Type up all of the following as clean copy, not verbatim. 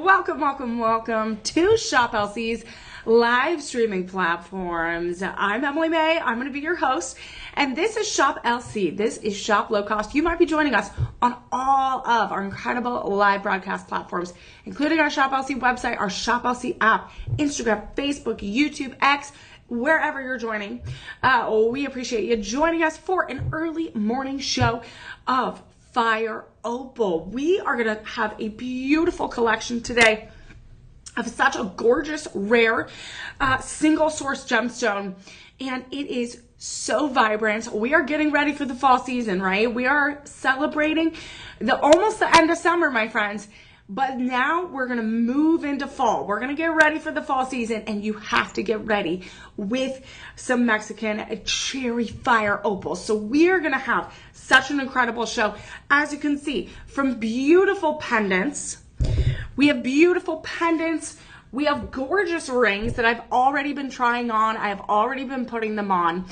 welcome, welcome, welcome to Shop LC's live streaming platforms. I'm Emily May. I'm going to be your host, and this is Shop LC. This is Shop Low Cost. You might be joining us on all of our incredible live broadcast platforms, including our Shop LC website, our Shop LC app, Instagram, Facebook, YouTube, X, wherever you're joining. We appreciate you joining us for an early morning show of Fire Opal. We are going to have a beautiful collection today of such a gorgeous, rare, single source gemstone, and it is so vibrant. We are getting ready for the fall season, right? We are celebrating almost the end of summer, my friends. But now we're going to move into fall. We're going to get ready for the fall season, and you have to get ready with some Mexican cherry fire opal. So we are going to have such an incredible show. As you can see, from beautiful pendants, we have beautiful pendants. We have gorgeous rings that I've already been trying on. I have already been putting them on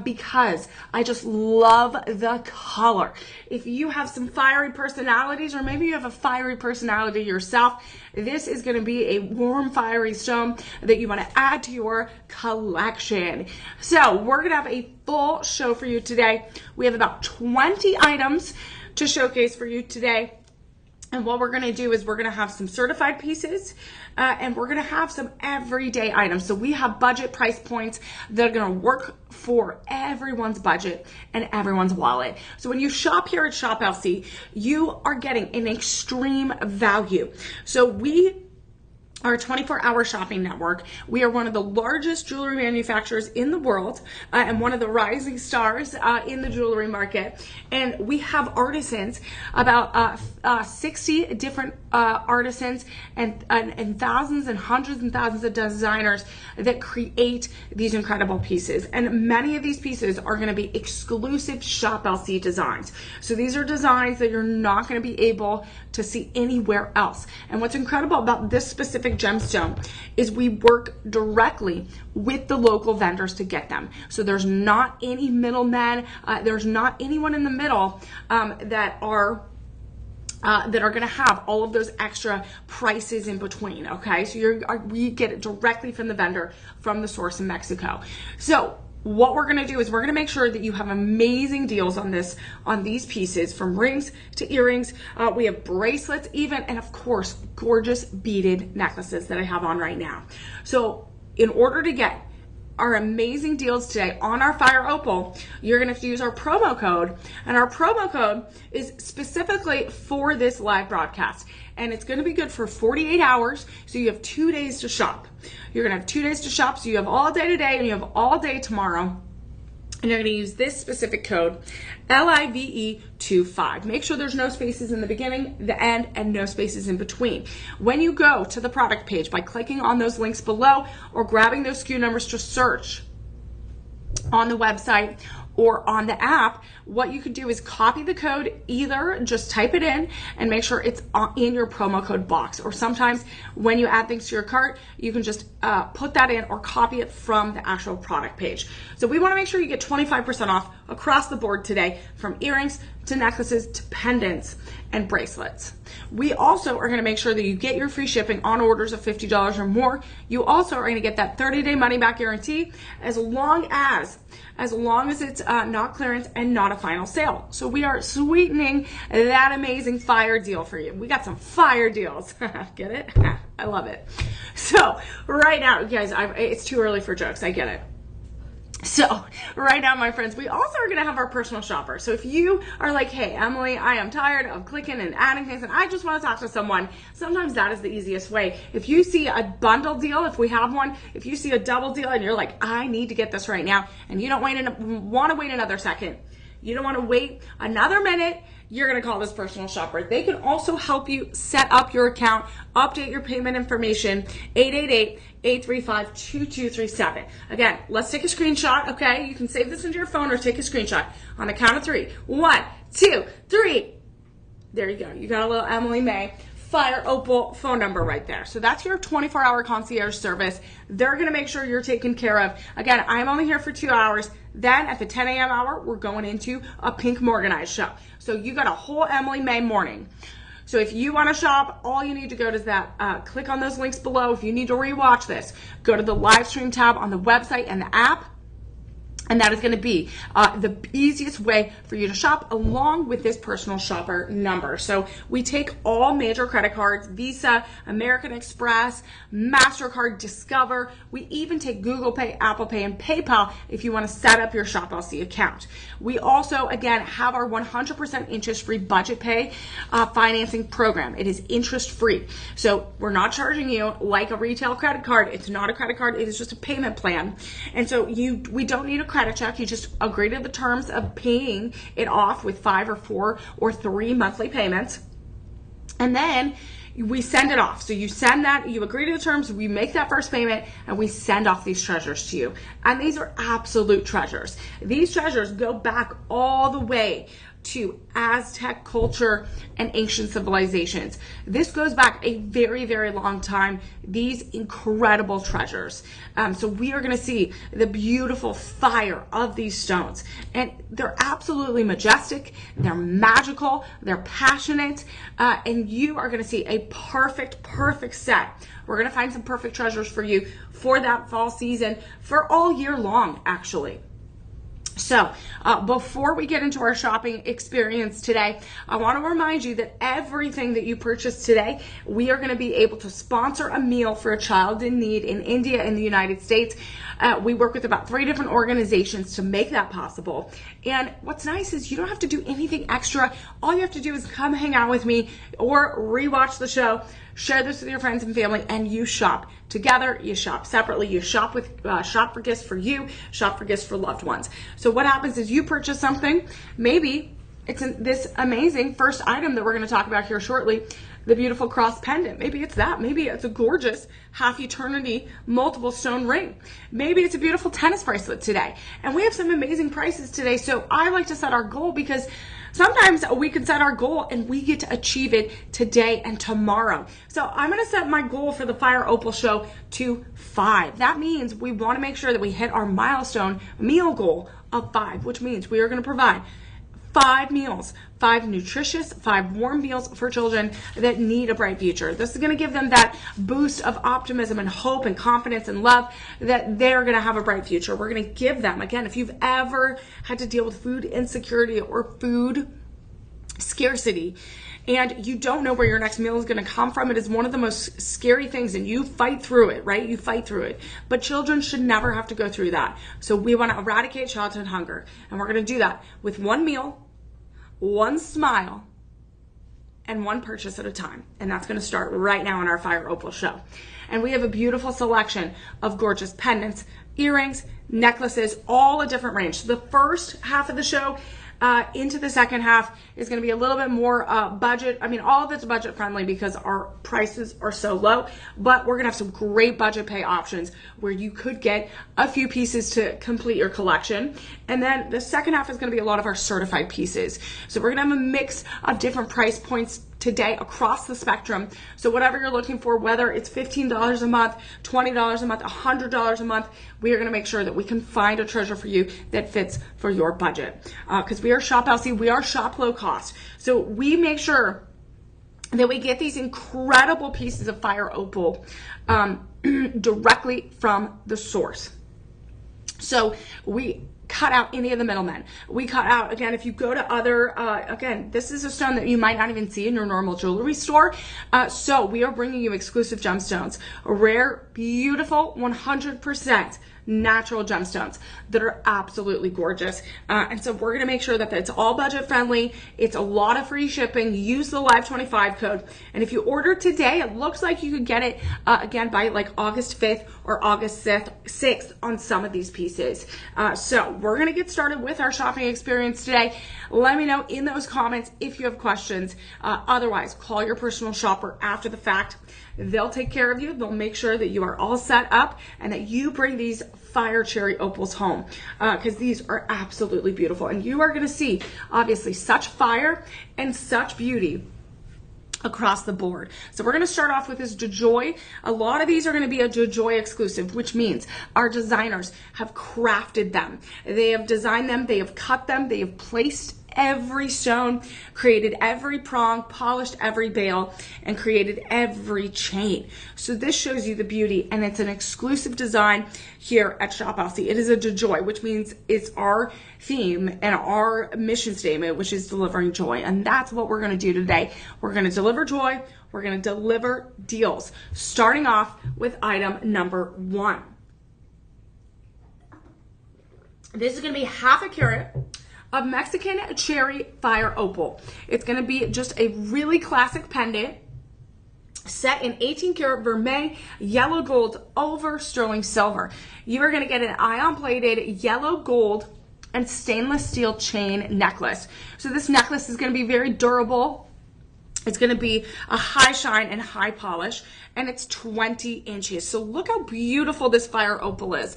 because I just love the color. If you have some fiery personalities, or maybe you have a fiery personality yourself, this is going to be a warm, fiery stone that you want to add to your collection. So we're going to have a full show for you today. We have about 20 items to showcase for you today. And what we're going to do is we're going to have some certified pieces and we're going to have some everyday items. So we have budget price points that are going to work for everyone's budget and everyone's wallet. So when you shop here at Shop LC, you are getting an extreme value. So we are a 24-hour shopping network. We are one of the largest jewelry manufacturers in the world and one of the rising stars in the jewelry market. And we have artisans, about 60 different artisans and thousands and hundreds and thousands of designers that create these incredible pieces. And many of these pieces are going to be exclusive Shop LC designs. So these are designs that you're not going to be able to see anywhere else. And what's incredible about this specific gemstone is we work directly with the local vendors to get them. So there's not any middlemen, there's not anyone in the middle that are going to have all of those extra prices in between. Okay, so we get it directly from the vendor, from the source in Mexico. So what we're going to do is we're going to make sure that you have amazing deals on these pieces, from rings to earrings. We have bracelets even, and of course, gorgeous beaded necklaces that I have on right now. So in order to get our amazing deals today on our Fire Opal, you're going to have to use our promo code, and our promo code is specifically for this live broadcast, and it's going to be good for 48 hours, so you have 2 days to shop. You're going to have 2 days to shop, so you have all day today and you have all day tomorrow. And you're going to use this specific code, LIVE25. Make sure there's no spaces in the beginning, the end, and no spaces in between. When you go to the product page by clicking on those links below or grabbing those SKU numbers to search on the website or on the app, what you could do is copy the code, either just type it in and make sure it's in your promo code box, or sometimes when you add things to your cart, you can just put that in or copy it from the actual product page. So we want to make sure you get 25% off across the board today, from earrings to necklaces to pendants and bracelets. We also are going to make sure that you get your free shipping on orders of $50 or more. You also are going to get that 30-day money-back guarantee as long as it's not clearance and not a final sale. So we are sweetening that amazing fire deal for you. We got some fire deals. Get it? I love it. So right now, you guys, it's too early for jokes. I get it. So right now, my friends, we also are going to have our personal shopper. So if you are like, hey, Emily, I am tired of clicking and adding things and I just want to talk to someone, sometimes that is the easiest way. If you see a bundle deal, if we have one, if you see a double deal and you're like, I need to get this right now, and you don't want to wait another second, you don't want to wait another minute, you're going to call this personal shopper. They can also help you set up your account, update your payment information, 888-835-2237. Again, let's take a screenshot, okay? You can save this into your phone or take a screenshot on the count of 3. 1, 2, 3. There you go. You got a little Emily May Fire Opal phone number right there. So that's your 24-hour concierge service. They're going to make sure you're taken care of. Again, I'm only here for 2 hours. Then at the 10 a.m. hour, we're going into a Pink Morganized show. So you got a whole Emily May morning. So if you want to shop, all you need to go to that, click on those links below. If you need to rewatch this, go to the live stream tab on the website and the app. And that is going to be the easiest way for you to shop, along with this personal shopper number. So we take all major credit cards: Visa, American Express, MasterCard, Discover. We even take Google Pay, Apple Pay, and PayPal if you want to set up your Shop LC account. We also, again, have our 100% interest-free budget pay financing program. It is interest-free. So we're not charging you like a retail credit card. It's not a credit card. It is just a payment plan. And so we don't need a credit check. You just agree to the terms of paying it off with 5 or 4 or 3 monthly payments, and then we send it off. So you send that, you agree to the terms, we make that first payment, and we send off these treasures to you. And these are absolute treasures. These treasures go back all the way to Aztec culture and ancient civilizations. This goes back a very, very long time. These incredible treasures. So we are going to see the beautiful fire of these stones, and they're absolutely majestic. They're magical. They're passionate, and you are going to see a perfect set. We're going to find some perfect treasures for you for that fall season, for all year long, actually. So before we get into our shopping experience today, I want to remind you that everything that you purchase today, we are going to be able to sponsor a meal for a child in need in India and the United States. We work with about 3 different organizations to make that possible. And what's nice is you don't have to do anything extra. All you have to do is come hang out with me or rewatch the show. Share this with your friends and family, and you shop together, you shop separately, you shop for gifts for you, shop for gifts for loved ones. So what happens is you purchase something, maybe it's this amazing first item that we're going to talk about here shortly, the beautiful cross pendant. Maybe it's that. Maybe it's a gorgeous half eternity multiple stone ring. Maybe it's a beautiful tennis bracelet today. And we have some amazing prices today. So I like to set our goal, because sometimes we can set our goal and we get to achieve it today and tomorrow. So I'm going to set my goal for the Fire Opal show to 5. That means we want to make sure that we hit our milestone meal goal of 5, which means we are going to provide 5 meals, 5 nutritious, 5 warm meals for children that need a bright future. This is going to give them that boost of optimism and hope and confidence and love that they're going to have a bright future. We're going to give them, again, if you've ever had to deal with food insecurity or food scarcity, and you don't know where your next meal is going to come from, it is one of the most scary things, and you fight through it, right? You fight through it. But children should never have to go through that. So we want to eradicate childhood hunger, and we're going to do that with 1 meal, 1 smile, and 1 purchase at a time. And that's going to start right now on our Fire Opal show. And we have a beautiful selection of gorgeous pendants, earrings, necklaces, all a different range. So the first half of the show into the second half is going to be a little bit more budget. I mean, all of it's budget friendly because our prices are so low, but we're going to have some great budget pay options where you could get a few pieces to complete your collection. And then the second half is going to be a lot of our certified pieces. So we're going to have a mix of different price points today across the spectrum. So whatever you're looking for, whether it's $15 a month, $20 a month, $100 a month, we are going to make sure that we can find a treasure for you that fits for your budget. Because we are Shop LC, we are shop low cost. So we make sure that we get these incredible pieces of Fire Opal directly from the source. So we cut out any of the middlemen. We cut out, again, if you go to other, again, this is a stone that you might not even see in your normal jewelry store. So we are bringing you exclusive gemstones, rare, beautiful, 100% natural gemstones that are absolutely gorgeous. And so we're going to make sure that it's all budget friendly. It's a lot of free shipping. Use the Live25 code. And if you order today, it looks like you could get it again by like August 5th or August 6th on some of these pieces. So we're going to get started with our shopping experience today. Let me know in those comments if you have questions. Otherwise, call your personal shopper after the fact. They'll take care of you. They'll make sure that you are all set up and that you bring these fire cherry opals home, because these are absolutely beautiful. And you are going to see, obviously, such fire and such beauty across the board. So we're going to start off with this DeJoy. A lot of these are going to be a DeJoy exclusive, which means our designers have crafted them. They have designed them, they have cut them, they have placed every stone, created every prong, polished every bail, and created every chain. So this shows you the beauty, and it's an exclusive design here at Shop LC. It is a joy, which means it's our theme and our mission statement, which is delivering joy. And that's what we're going to do today. We're going to deliver joy. We're going to deliver deals, starting off with item number 1. This is going to be half a carat of Mexican cherry fire opal. It's going to be just a really classic pendant set in 18 karat vermeil, yellow gold over sterling silver. You are going to get an ion plated yellow gold and stainless steel chain necklace. So this necklace is going to be very durable. It's going to be a high shine and high polish, and it's 20 inches. So look how beautiful this fire opal is.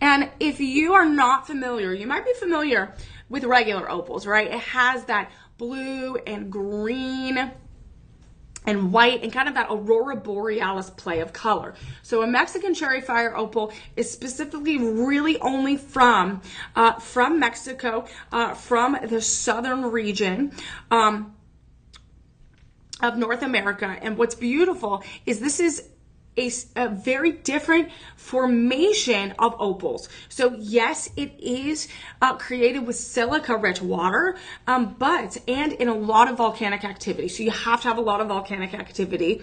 And if you are not familiar, you might be familiar with regular opals, right? It has that blue and green and white and kind of that aurora borealis play of color. So a Mexican cherry fire opal is specifically really only from Mexico, from the southern region, of North America. And what's beautiful is this is a very different formation of opals. So yes, it is created with silica rich water, and in a lot of volcanic activity. So you have to have a lot of volcanic activity,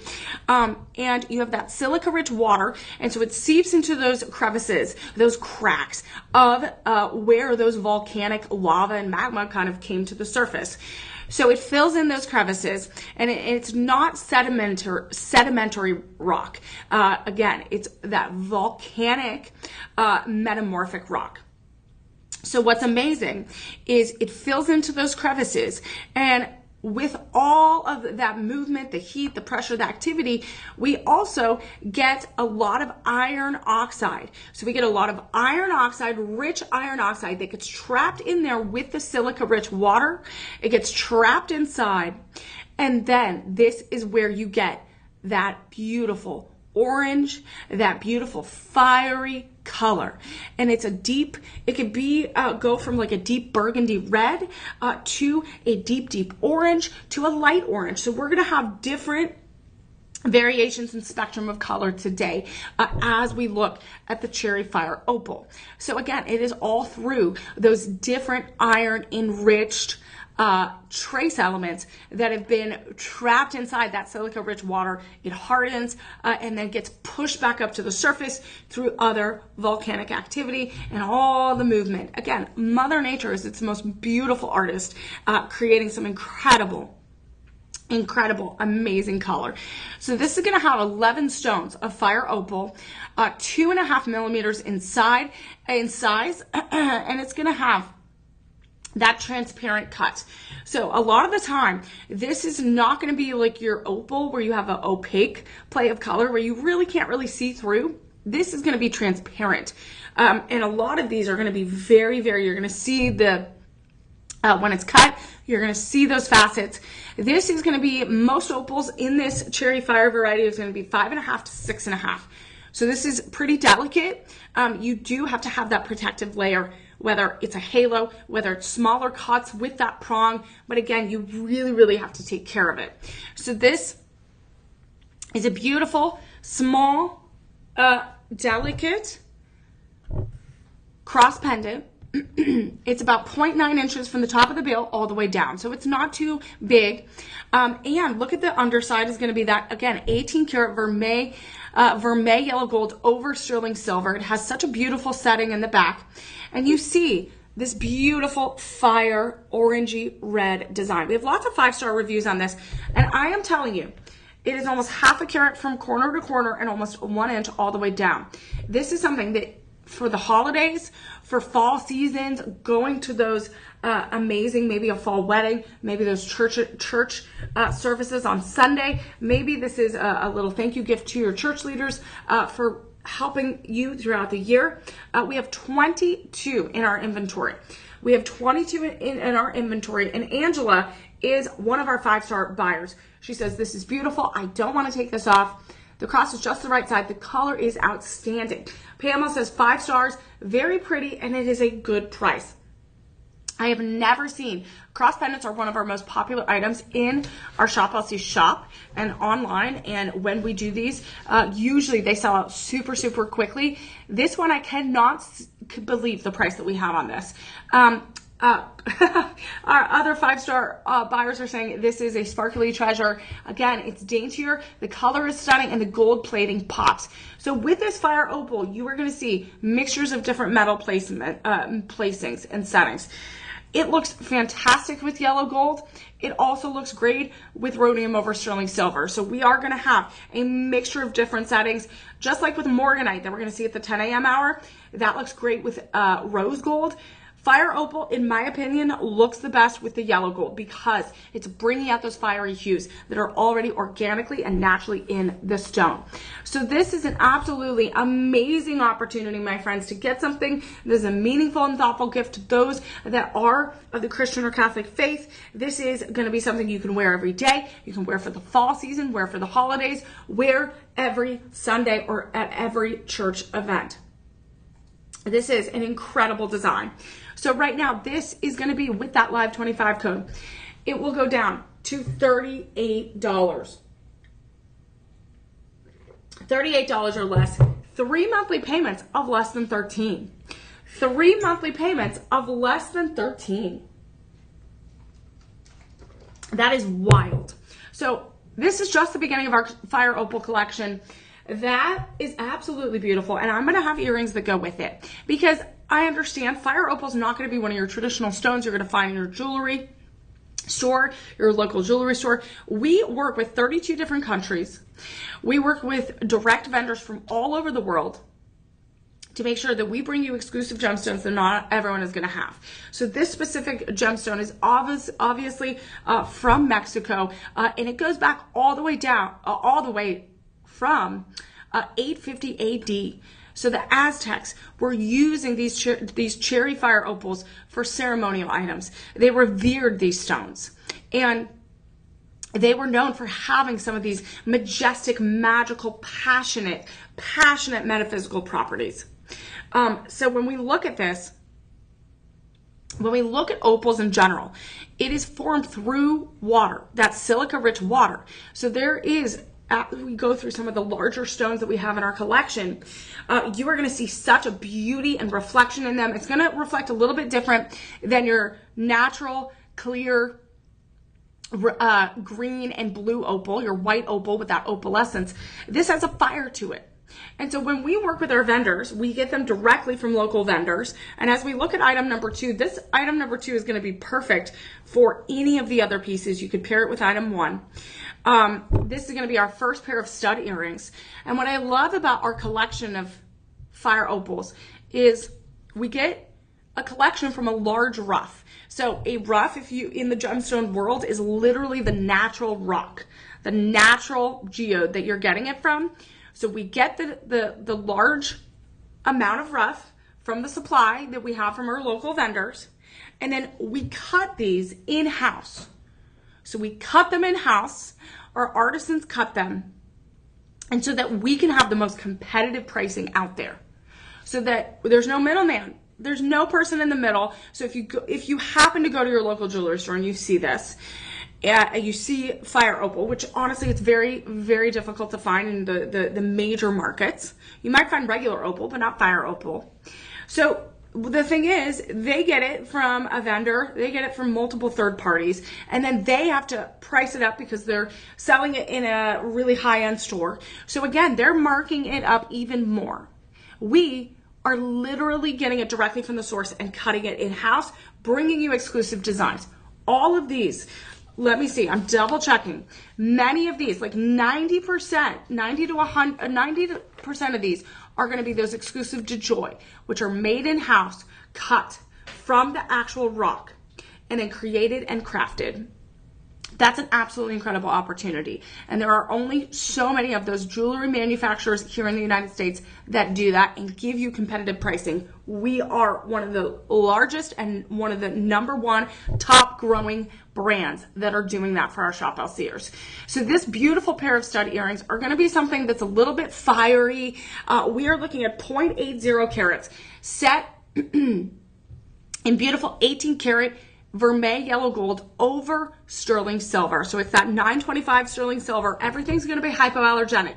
and you have that silica rich water, and so it seeps into those crevices, those cracks of where those volcanic lava and magma kind of came to the surface. So it fills in those crevices, and it's not sedimentary rock. Again, it's that volcanic metamorphic rock. So what's amazing is it fills into those crevices, and with all of that movement, the heat, the pressure, the activity, we also get a lot of iron oxide. So we get a lot of iron oxide, rich iron oxide that gets trapped in there with the silica rich water. It gets trapped inside. And then this is where you get that beautiful orange, that beautiful fiery color. And it's a deep, it could be go from like a deep burgundy red to a deep orange to a light orange. So we're going to have different variations and spectrum of color today as we look at the cherry fire opal. So again, it is all through those different iron enriched trace elements that have been trapped inside that silica rich water. It hardens and then gets pushed back up to the surface through other volcanic activity and all the movement. Again, Mother Nature is its most beautiful artist, creating some incredible, amazing color. So this is going to have 11 stones of fire opal, 2.5 millimeters in size, and it's going to have that transparent cut. So a lot of the time, this is not going to be like your opal where you have an opaque play of color where you really can't really see through. This is going to be transparent. And a lot of these are going to be very, you're going to see the, when it's cut, you're going to see those facets. This is going to be, most opals in this cherry fire variety is going to be 5.5 to 6.5. So this is pretty delicate. You do have to have that protective layer, whether it's a halo, whether it's smaller cuts with that prong. But again, you really have to take care of it. So this is a beautiful, small, delicate cross pendant. It's about 0.9 inches from the top of the bail all the way down. So it's not too big. And look at the underside is going to be that, again, 18 karat vermeil yellow gold over sterling silver. It has such a beautiful setting in the back. And you see this beautiful fire orangey red design. We have lots of 5-star reviews on this. And I am telling you, it is almost half a carat from corner to corner and almost 1 inch all the way down. This is something that for the holidays, for fall seasons, going to those amazing, maybe a fall wedding, maybe those church services on Sunday. Maybe this is a little thank you gift to your church leaders for helping you throughout the year. We have 22 in our inventory. We have 22 in our inventory, and Angela is one of our 5-star buyers. She says, this is beautiful. I don't want to take this off. The cross is just the right side. The color is outstanding. Pamela says 5 stars, very pretty, and it is a good price. I have never seen, cross pendants are one of our most popular items in our Shop LC shop and online. And when we do these, usually they sell out super, super quickly. This one, I cannot believe the price that we have on this. Our other 5-star buyers are saying this is a sparkly treasure. Again, it's daintier, the color is stunning, and the gold plating pops. So with this Fire Opal, you are going to see mixtures of different metal placings and settings. It looks fantastic with yellow gold. It also looks great with rhodium over sterling silver. So we are going to have a mixture of different settings, just like with morganite that we're going to see at the 10 a.m. hour. That looks great with rose gold. Fire Opal, in my opinion, looks the best with the yellow gold because it's bringing out those fiery hues that are already organically and naturally in the stone. So this is an absolutely amazing opportunity, my friends, to get something that is a meaningful and thoughtful gift to those that are of the Christian or Catholic faith. This is going to be something you can wear every day. You can wear for the fall season, wear for the holidays, wear every Sunday or at every church event. This is an incredible design. So right now, this is going to be with that Live 25 code. It will go down to $38. $38 or less. 3 monthly payments of less than 13. 3 monthly payments of less than 13. That is wild. So this is just the beginning of our Fire Opal collection. That is absolutely beautiful. And I'm going to have earrings that go with it because I understand Fire Opal is not going to be one of your traditional stones you're going to find in your jewelry store, your local jewelry store. We work with 32 different countries. We work with direct vendors from all over the world to make sure that we bring you exclusive gemstones that not everyone is going to have. So this specific gemstone is obviously from Mexico, and it goes back all the way down, all the way from 850 AD. So the Aztecs were using these cherry fire opals for ceremonial items. They revered these stones. And they were known for having some of these majestic, magical, passionate metaphysical properties. So when we look at this, when we look at opals in general, it is formed through water, that silica-rich water. So there is, we go through some of the larger stones that we have in our collection, you are going to see such a beauty and reflection in them. It's going to reflect a little bit different than your natural, clear, green and blue opal, your white opal with that opalescence. This has a fire to it. And so when we work with our vendors, we get them directly from local vendors. And as we look at item number 2, this item number 2 is going to be perfect for any of the other pieces. You could pair it with item 1. This is going to be our first pair of stud earrings. And what I love about our collection of fire opals is we get a collection from a large rough. So a rough, if you in the gemstone world, is literally the natural rock, the natural geode that you're getting it from. So we get the large amount of rough from the supply that we have from our local vendors, and then we cut these in-house. So we cut them in-house, our artisans cut them, and so that we can have the most competitive pricing out there. So that there's no middleman. There's no person in the middle. So if you happen to go to your local jewelry store and you see this, you see Fire Opal, which honestly it's very, very difficult to find in the major markets. You might find regular opal, but not Fire Opal. So the thing is, they get it from a vendor, they get it from multiple third parties, and then they have to price it up because they're selling it in a really high-end store. So again, they're marking it up even more. We are literally getting it directly from the source and cutting it in-house, bringing you exclusive designs. All of these, let me see, I'm double checking. Many of these, like 90%, 90% of these are going to be those exclusive to Joy, which are made in-house, cut from the actual rock, and then created and crafted. That's an absolutely incredible opportunity. And there are only so many of those jewelry manufacturers here in the United States that do that and give you competitive pricing. We are one of the largest and one of the #1 top growing brands that are doing that for our Shop LCers. So this beautiful pair of stud earrings are going to be something that's a little bit fiery. We are looking at 0.80 carats set in beautiful 18 karat vermeil yellow gold over sterling silver. So it's that 925 sterling silver. Everything's going to be hypoallergenic.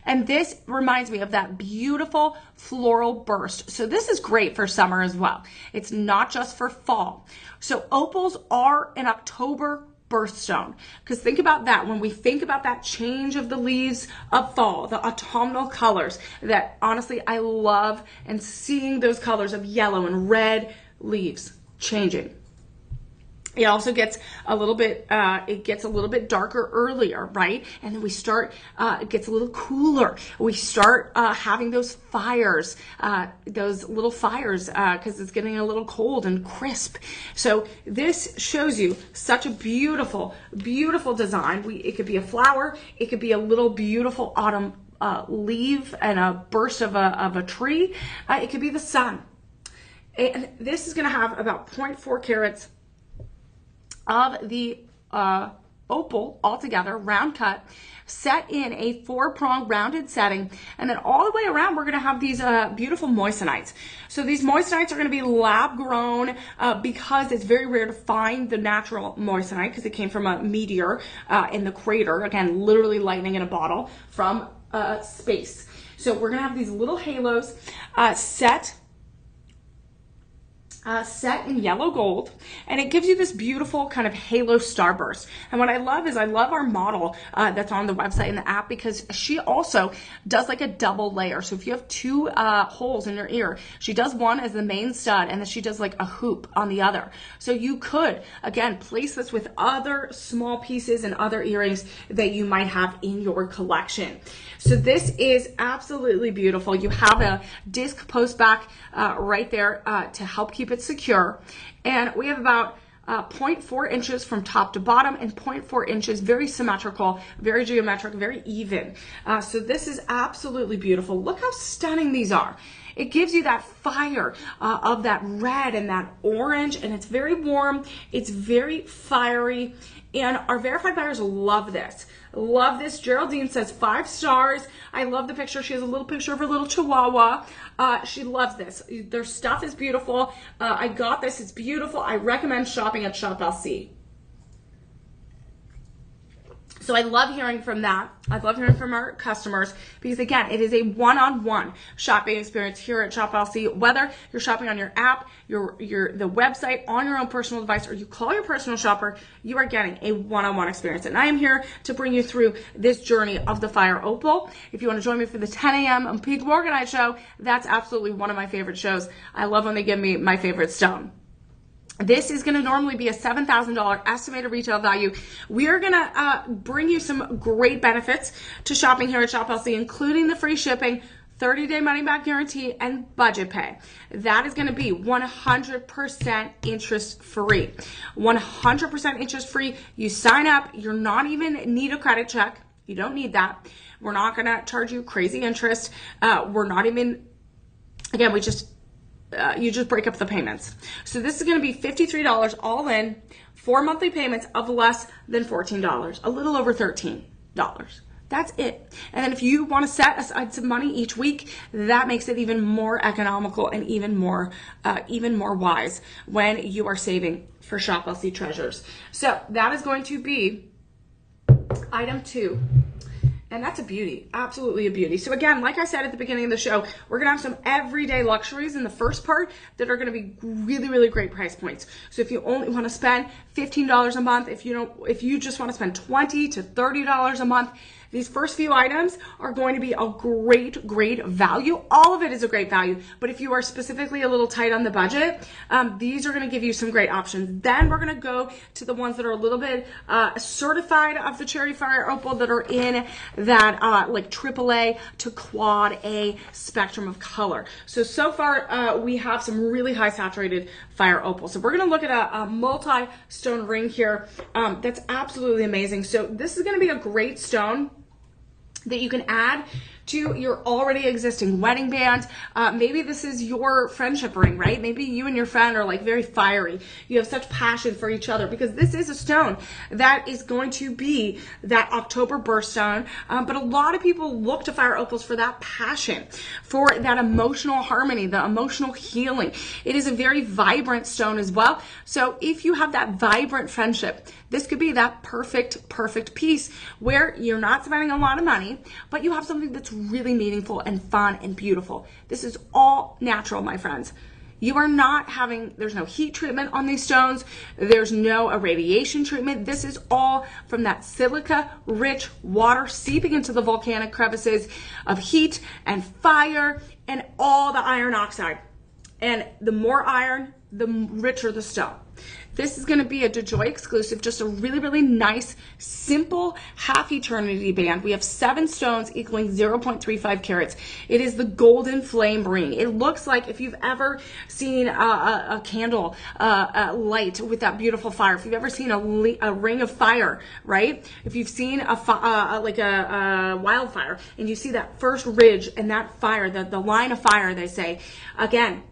And this reminds me of that beautiful floral burst. So this is great for summer as well. It's not just for fall. So opals are an October birthstone, because think about that. When we think about that change of the leaves of fall, the autumnal colors that honestly I love, and seeing those colors of yellow and red leaves changing. It also gets a little bit, darker earlier, right? And then we start, it gets a little cooler. We start having those fires, those little fires, because it's getting a little cold and crisp. So this shows you such a beautiful, beautiful design. It could be a flower. It could be a little beautiful autumn leaf and a burst of a tree. It could be the sun. And this is going to have about 0.4 carats of the opal altogether, round cut, set in a 4-prong rounded setting. And then all the way around, we're going to have these beautiful moissanites. So these moissanites are going to be lab grown because it's very rare to find the natural moissanite, because it came from a meteor in the crater. Again, literally lightning in a bottle from space. So we're going to have these little halos set in yellow gold, and it gives you this beautiful kind of halo starburst. And what I love is I love our model that's on the website and the app, because she also does like a double layer. So if you have two holes in your ear, she does one as the main stud, and then she does like a hoop on the other. So you could, again, place this with other small pieces and other earrings that you might have in your collection. So this is absolutely beautiful. You have a disc post back right there to help keep it secure. And we have about 0.4 inches from top to bottom, and 0.4 inches, very symmetrical, very geometric, very even. So this is absolutely beautiful. Look how stunning these are. It gives you that fire of that red and that orange, and it's very warm. It's very fiery, and our verified buyers love this. Love this. Geraldine says 5 stars. I love the picture. She has a little picture of her little chihuahua. She loves this. Their stuff is beautiful. I got this. It's beautiful. I recommend shopping at Shop LC. So I love hearing from that. I love hearing from our customers, because again, it is a one-on-one shopping experience here at Shop LC. Whether you're shopping on your app, the website, on your own personal device, or you call your personal shopper, you are getting a one-on-one experience. And I am here to bring you through this journey of the Fire Opal. If you want to join me for the 10 a.m. Peak Morganite show, that's absolutely one of my favorite shows. I love when they give me my favorite stone. This is going to normally be a $7,000 estimated retail value. We are going to bring you some great benefits to shopping here at Shop LC, including the free shipping, 30-day money-back guarantee, and budget pay. That is going to be 100% interest-free. 100% interest-free. You sign up. You're not even need a credit check. You don't need that. We're not going to charge you crazy interest. We're not even, again, you just break up the payments. So this is going to be $53 all in, 4 monthly payments of less than $14, a little over $13. That's it. And then if you want to set aside some money each week, that makes it even more economical and even more wise when you are saving for Shop LC treasures. So that is going to be item 2. And that's a beauty, absolutely a beauty. So again, like I said at the beginning of the show, we're gonna have some everyday luxuries in the first part that are gonna be really, really great price points. So if you only wanna spend $15 a month, if you just wanna spend $20 to $30 a month, these first few items are going to be a great, great value. All of it is a great value, but if you are specifically a little tight on the budget, these are going to give you some great options. Then we're going to go to the ones that are a little bit certified of the Cherry Fire Opal, that are in that like AAA to Quad A spectrum of color. So far we have some really high saturated Fire Opal. So we're going to look at a multi-stone ring here that's absolutely amazing. So this is going to be a great stone that you can add to your already existing wedding band. Maybe this is your friendship ring, right? Maybe you and your friend are like very fiery. You have such passion for each other, because this is a stone that is going to be that October birthstone. But a lot of people look to fire opals for that passion, for that emotional harmony, the emotional healing. It is a very vibrant stone as well. So if you have that vibrant friendship, this could be that perfect piece where you're not spending a lot of money, but you have something that's really meaningful and fun and beautiful. This is all natural, my friends. You are not having, there's no heat treatment on these stones. There's no irradiation treatment. This is all from that silica-rich water seeping into the volcanic crevices of heat and fire and all the iron oxide. And the more iron, the richer the stone. This is going to be a DeJoy exclusive, just a really nice, simple half eternity band. We have 7 stones equaling 0.35 carats. It is the golden flame ring. It looks like, if you've ever seen a candle light with that beautiful fire, if you've ever seen a ring of fire, right? If you've seen a wildfire and you see that first ridge and that fire, the line of fire, they say, again,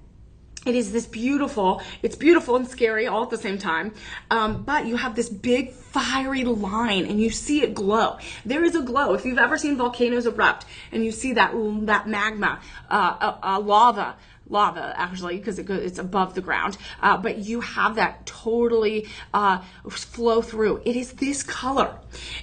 it is this beautiful, it's beautiful and scary all at the same time, but you have this big fiery line and you see it glow. There is a glow. If you've ever seen volcanoes erupt and you see that magma, lava actually, because it's above the ground, but you have that totally flow through. It is this color,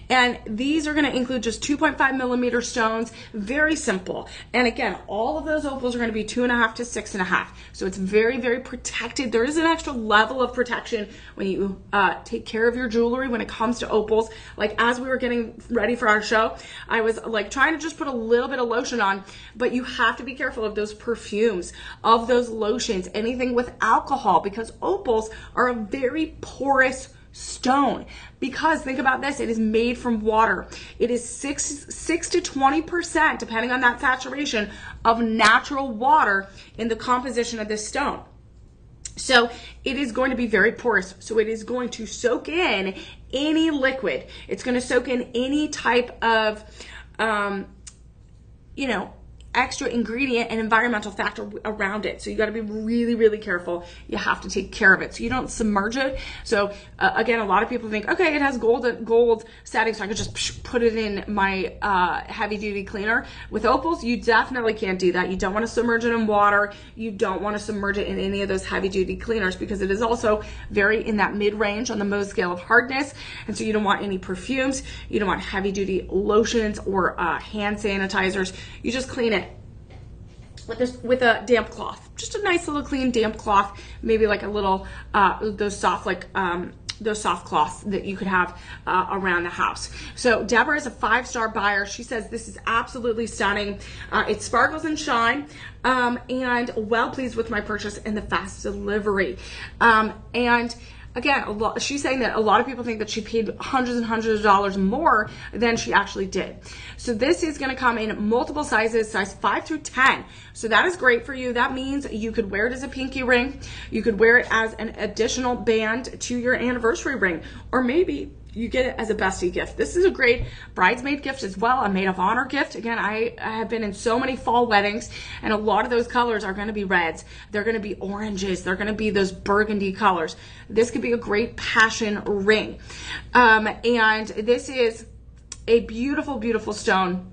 and these are going to include just 2.5 millimeter stones, very simple. And again, all of those opals are going to be 2.5 to 6.5, so it's very protected. There is an extra level of protection when you take care of your jewelry when it comes to opals. Like, as we were getting ready for our show, I was like trying to just put a little bit of lotion on, but you have to be careful of those perfumes, of those lotions, anything with alcohol, because opals are a very porous stone. Because think about this, it is made from water. It is 6 to 20%, depending on that saturation, of natural water in the composition of this stone. So it is going to be very porous. So it is going to soak in any liquid. It's going to soak in any type of, extra ingredient and environmental factor around it. So you got to be really careful. You have to take care of it so you don't submerge it. So again, a lot of people think, okay, it has gold setting, so I could just put it in my heavy duty cleaner. With opals, you definitely can't do that. You don't want to submerge it in water. You don't want to submerge it in any of those heavy duty cleaners, because it is also very in that mid range on the Mohs scale of hardness. And so you don't want any perfumes. You don't want heavy duty lotions or hand sanitizers. You just clean it with a damp cloth, just a nice little clean damp cloth, maybe like a little those soft cloths that you could have around the house. So Deborah is a 5-star buyer. She says this is absolutely stunning. It sparkles and shine, and well pleased with my purchase and the fast delivery. And again, she's saying that a lot of people think that she paid hundreds and hundreds of dollars more than she actually did. So this is going to come in multiple sizes, size 5 through 10. So that is great for you. That means you could wear it as a pinky ring. You could wear it as an additional band to your anniversary ring, or maybe you get it as a bestie gift. This is a great bridesmaid gift as well, a maid of honor gift. Again, I have been in so many fall weddings, and a lot of those colors are going to be reds. They're going to be oranges. They're going to be those burgundy colors. This could be a great passion ring. And this is a beautiful stone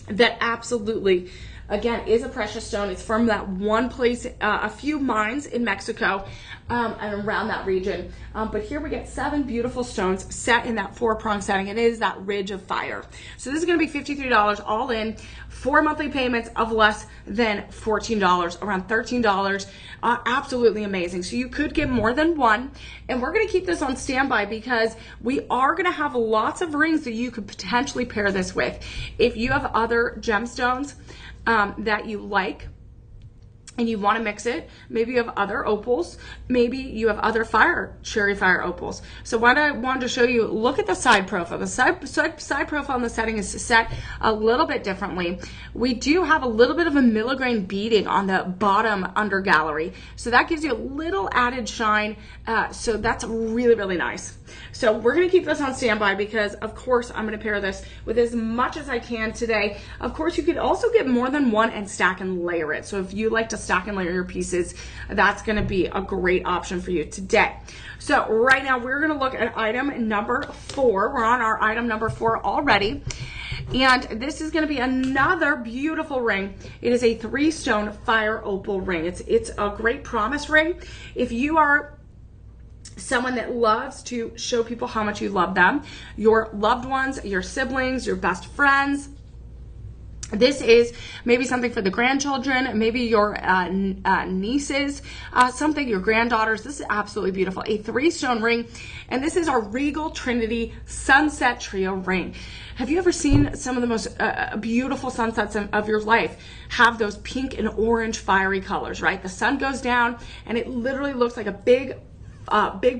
that absolutely, again, is a precious stone. It's from that one place, a few mines in Mexico and around that region. But here we get 7 beautiful stones set in that 4-prong setting. It is that ridge of fire. So this is going to be $53 all in, 4 monthly payments of less than $14, around $13. Absolutely amazing. So you could get more than one. And we're going to keep this on standby because we are going to have lots of rings that you could potentially pair this with. If you have other gemstones that you like, and you want to mix it, maybe you have other opals, maybe you have other cherry fire opals. So what I wanted to show you, look at the side profile. The side profile in the setting is set a little bit differently. We do have a little bit of a milligrain beading on the bottom under gallery. So that gives you a little added shine. So that's really, really nice. So we're going to keep this on standby because, of course, I'm going to pair this with as much as I can today. Of course, you could also get more than one and stack and layer it. So if you like to stack and layer your pieces, that's going to be a great option for you today. So right now, we're going to look at item number 4. We're on our item number 4 already. And this is going to be another beautiful ring. It is a 3-stone fire opal ring. It's a great promise ring. If you are someone that loves to show people how much you love them, your loved ones, your siblings, your best friends, this is maybe something for the grandchildren, maybe your nieces, something, your granddaughters. This is absolutely beautiful. A 3-stone ring, and this is our Regal Trinity Sunset Trio ring. Have you ever seen some of the most beautiful sunsets of your life have those pink and orange fiery colors, right? The sun goes down, and it literally looks like a big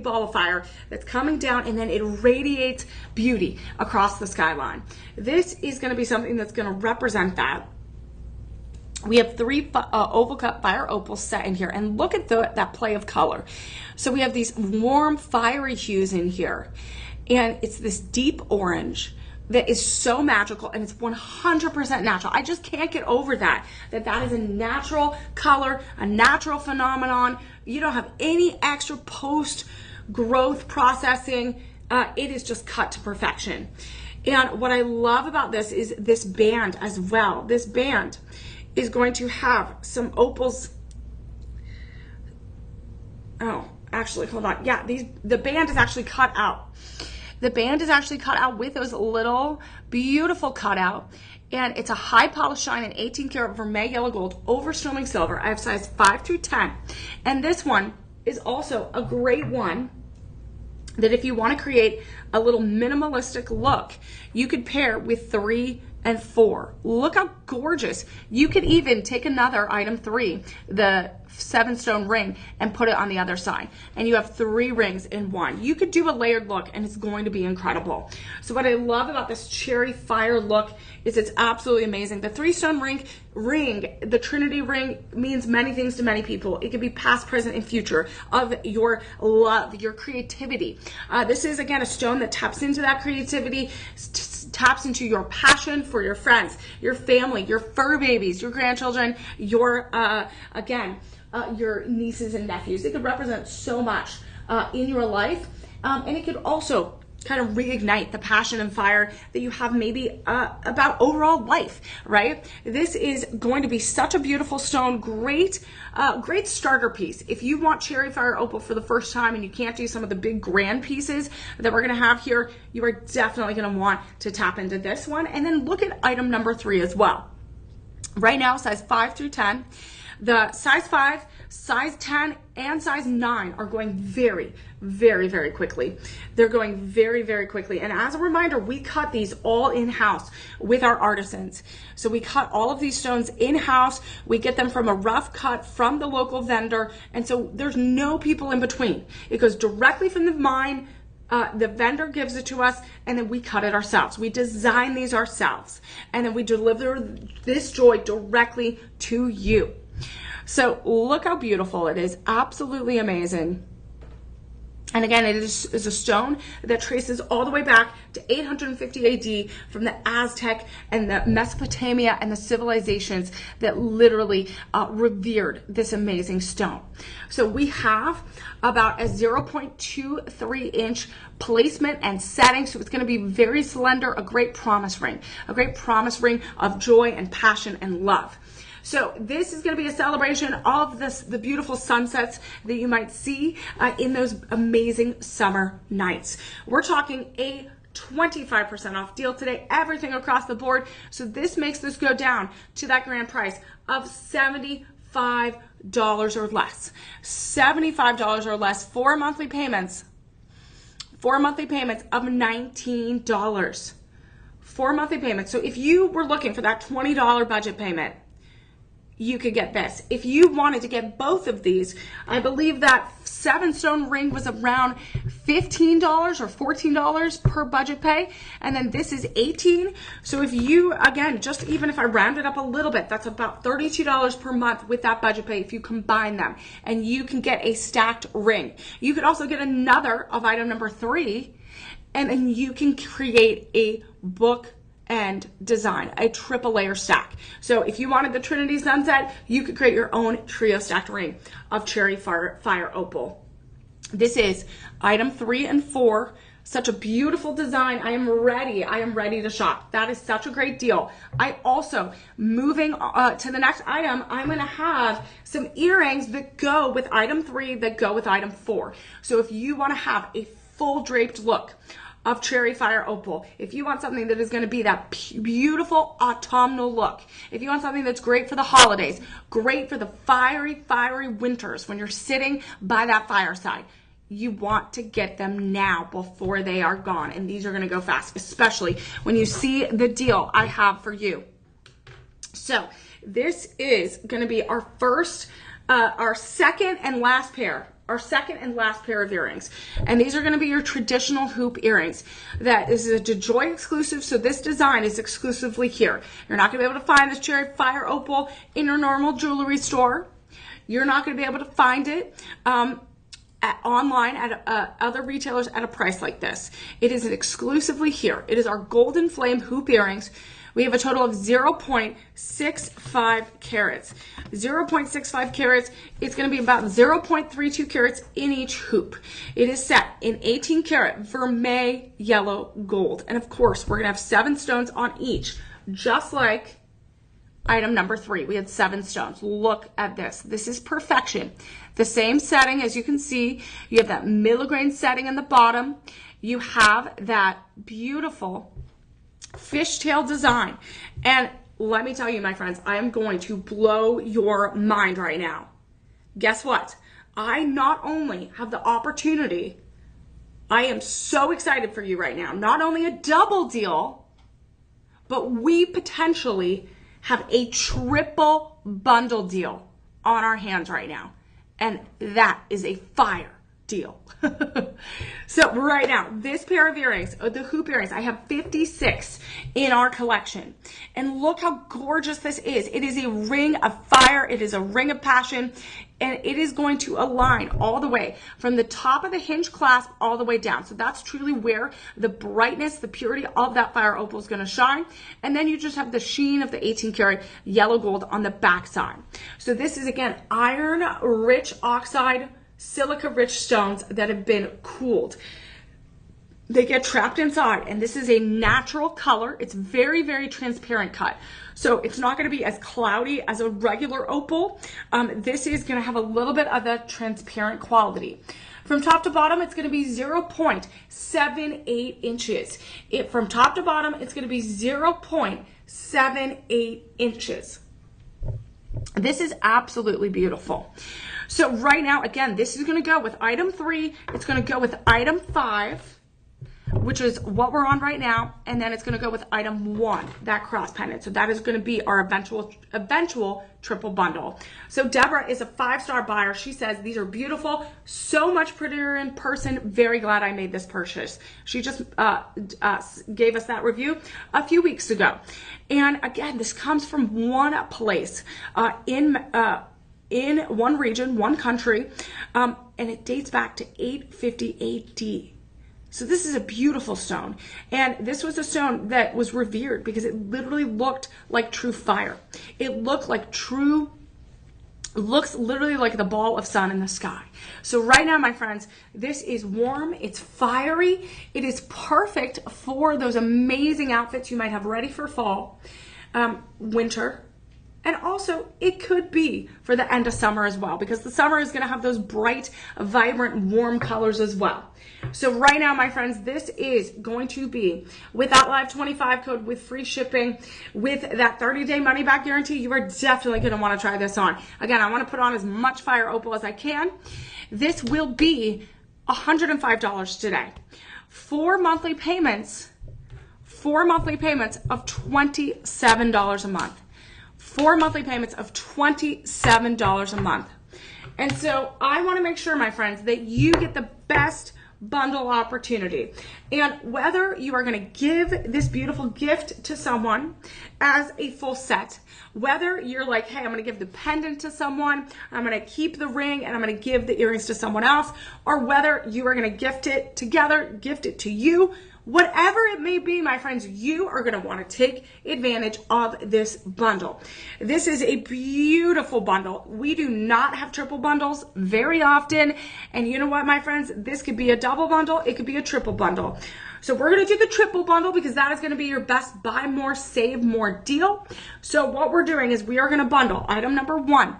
ball of fire that's coming down, and then it radiates beauty across the skyline. This is going to be something that's going to represent that. We have 3 oval cut fire opals set in here, and look at that play of color. So we have these warm fiery hues in here, and it's this deep orange that is so magical, and it's 100% natural. I just can't get over that is a natural color, a natural phenomenon. You don't have any extra post-growth processing. It is just cut to perfection. And what I love about this is this band as well. This band is going to have some opals. Oh, actually, hold on. Yeah, the band is actually cut out. The band is actually cut out with those little beautiful cutout, and it's a high polish shine in 18 karat vermeil yellow gold over sterling silver. I have size 5 through 10, and this one is also a great one that if you want to create a little minimalistic look, you could pair with 3 and 4. Look how gorgeous. You could even take another item 3, the 7-stone ring, and put it on the other side, and you have 3 rings in one. You could do a layered look, and it's going to be incredible. So what I love about this cherry fire look is it's absolutely amazing. The 3-stone ring, the Trinity ring, means many things to many people. It could be past, present, and future of your love, your creativity. This is, again, a stone that taps into that creativity, taps into your passion for your friends, your family, your fur babies, your grandchildren, your, your nieces and nephews. It could represent so much in your life, and it could also kind of reignite the passion and fire that you have maybe about overall life, right? This is going to be such a beautiful stone, great starter piece. If you want cherry fire opal for the first time and you can't do some of the big grand pieces that we're gonna have here, you are definitely gonna want to tap into this one. And then look at item number 3 as well. Right now, size 5 through 10. The size 5, size 10, and size 9 are going very, very, very quickly. They're going very, very quickly. And as a reminder, we cut these all in-house with our artisans. So we cut all of these stones in-house. We get them from a rough cut from the local vendor. And so there's no people in between. It goes directly from the mine. The vendor gives it to us, and then we cut it ourselves. We design these ourselves, and then we deliver this joy directly to you. So look how beautiful it is. Absolutely amazing. And again, it is a stone that traces all the way back to 850 AD from the Aztec and the Mesopotamia and the civilizations that literally revered this amazing stone. So we have about a 0.23 inch placement and setting. So it's going to be very slender, a great promise ring of joy and passion and love. So this is going to be a celebration of the beautiful sunsets that you might see in those amazing summer nights. We're talking a 25% off deal today, everything across the board. So this makes this go down to that grand price of $75 or less. $75 or less, 4 monthly payments. 4 monthly payments of $19. 4 monthly payments. So if you were looking for that $20 budget payment, you could get this. If you wanted to get both of these, I believe that 7-stone ring was around $15 or $14 per budget pay. And then this is $18. So if you, again, just even if I round it up a little bit, that's about $32 per month with that budget pay if you combine them. And you can get a stacked ring. You could also get another of item number 3, and then you can create a book and design a triple layer stack. So if you wanted the Trinity Sunset, you could create your own trio stacked ring of cherry fire opal. This is item 3 and 4. Such a beautiful design. I am ready to shop. That is such a great deal. I also, moving to the next item, I'm going to have some earrings that go with item 3 that go with item 4. So if you want to have a full draped look of cherry fire opal, if you want something that is going to be that beautiful autumnal look, if you want something that's great for the holidays, great for the fiery winters when you're sitting by that fireside, you want to get them now before they are gone. And these are going to go fast, especially when you see the deal I have for you. So this is going to be our second and last pair of earrings. And these are going to be your traditional hoop earrings. This is a DeJoy exclusive, so this design is exclusively here. You're not going to be able to find this cherry fire opal in your normal jewelry store. You're not going to be able to find it online at other retailers at a price like this. It is exclusively here. It is our golden flame hoop earrings. We have a total of 0.65 carats. 0.65 carats, it's going to be about 0.32 carats in each hoop. It is set in 18 karat vermeil yellow gold. And of course, we're going to have 7 stones on each, just like item number 3. We had 7 stones. Look at this. This is perfection. The same setting, as you can see. You have that milligrain setting in the bottom. You have that beautiful fishtail design. And let me tell you, my friends, I am going to blow your mind right now. Guess what? I not only have the opportunity, I am so excited for you right now, not only a double deal, but we potentially have a triple bundle deal on our hands right now. And that is a fire deal. So right now, this pair of earrings, the hoop earrings, I have 56 in our collection. And look how gorgeous this is. It is a ring of fire. It is a ring of passion. And it is going to align all the way from the top of the hinge clasp all the way down. So that's truly where the brightness, the purity of that fire opal is going to shine. And then you just have the sheen of the 18 karat yellow gold on the back side. So this is, again, iron rich oxide, silica rich stones that have been cooled. They get trapped inside, and this is a natural color. It's very transparent cut. So it's not going to be as cloudy as a regular opal. This is going to have a little bit of a transparent quality. From top to bottom, it's going to be 0.78 inches. From top to bottom, it's going to be 0.78 inches. This is absolutely beautiful. So right now, again, this is going to go with item 3. It's going to go with item 5, which is what we're on right now. And then it's going to go with item 1, that cross pendant. So that is going to be our eventual triple bundle. So Deborah is a 5-star buyer. She says, these are beautiful, so much prettier in person. Very glad I made this purchase. She just gave us that review a few weeks ago. And again, this comes from one place in one region, one country, and it dates back to 850 AD. So this is a beautiful stone. And this was a stone that was revered because it literally looked like true fire. It looked looks literally like the ball of sun in the sky. So right now, my friends, this is warm, it's fiery, it is perfect for those amazing outfits you might have ready for fall, winter, and also it could be for the end of summer as well, because the summer is going to have those bright, vibrant, warm colors as well. So right now, my friends, this is going to be with that Live 25 code, with free shipping, with that 30-day money-back guarantee. You are definitely going to want to try this on. Again, I want to put on as much fire opal as I can. This will be $105 today. 4 monthly payments of $27 a month. 4 monthly payments of $27 a month. And so I want to make sure, my friends, that you get the best bundle opportunity. And whether you are going to give this beautiful gift to someone as a full set, whether you're like, hey, I'm going to give the pendant to someone, I'm going to keep the ring, and I'm going to give the earrings to someone else, or whether you are going to gift it together, gift it to you, whatever it may be, my friends, you are going to want to take advantage of this bundle. This is a beautiful bundle. We do not have triple bundles very often. And you know what, my friends? This could be a double bundle. It could be a triple bundle. So we're going to do the triple bundle because that is going to be your best buy more, save more deal. So what we're doing is we are going to bundle item number 1,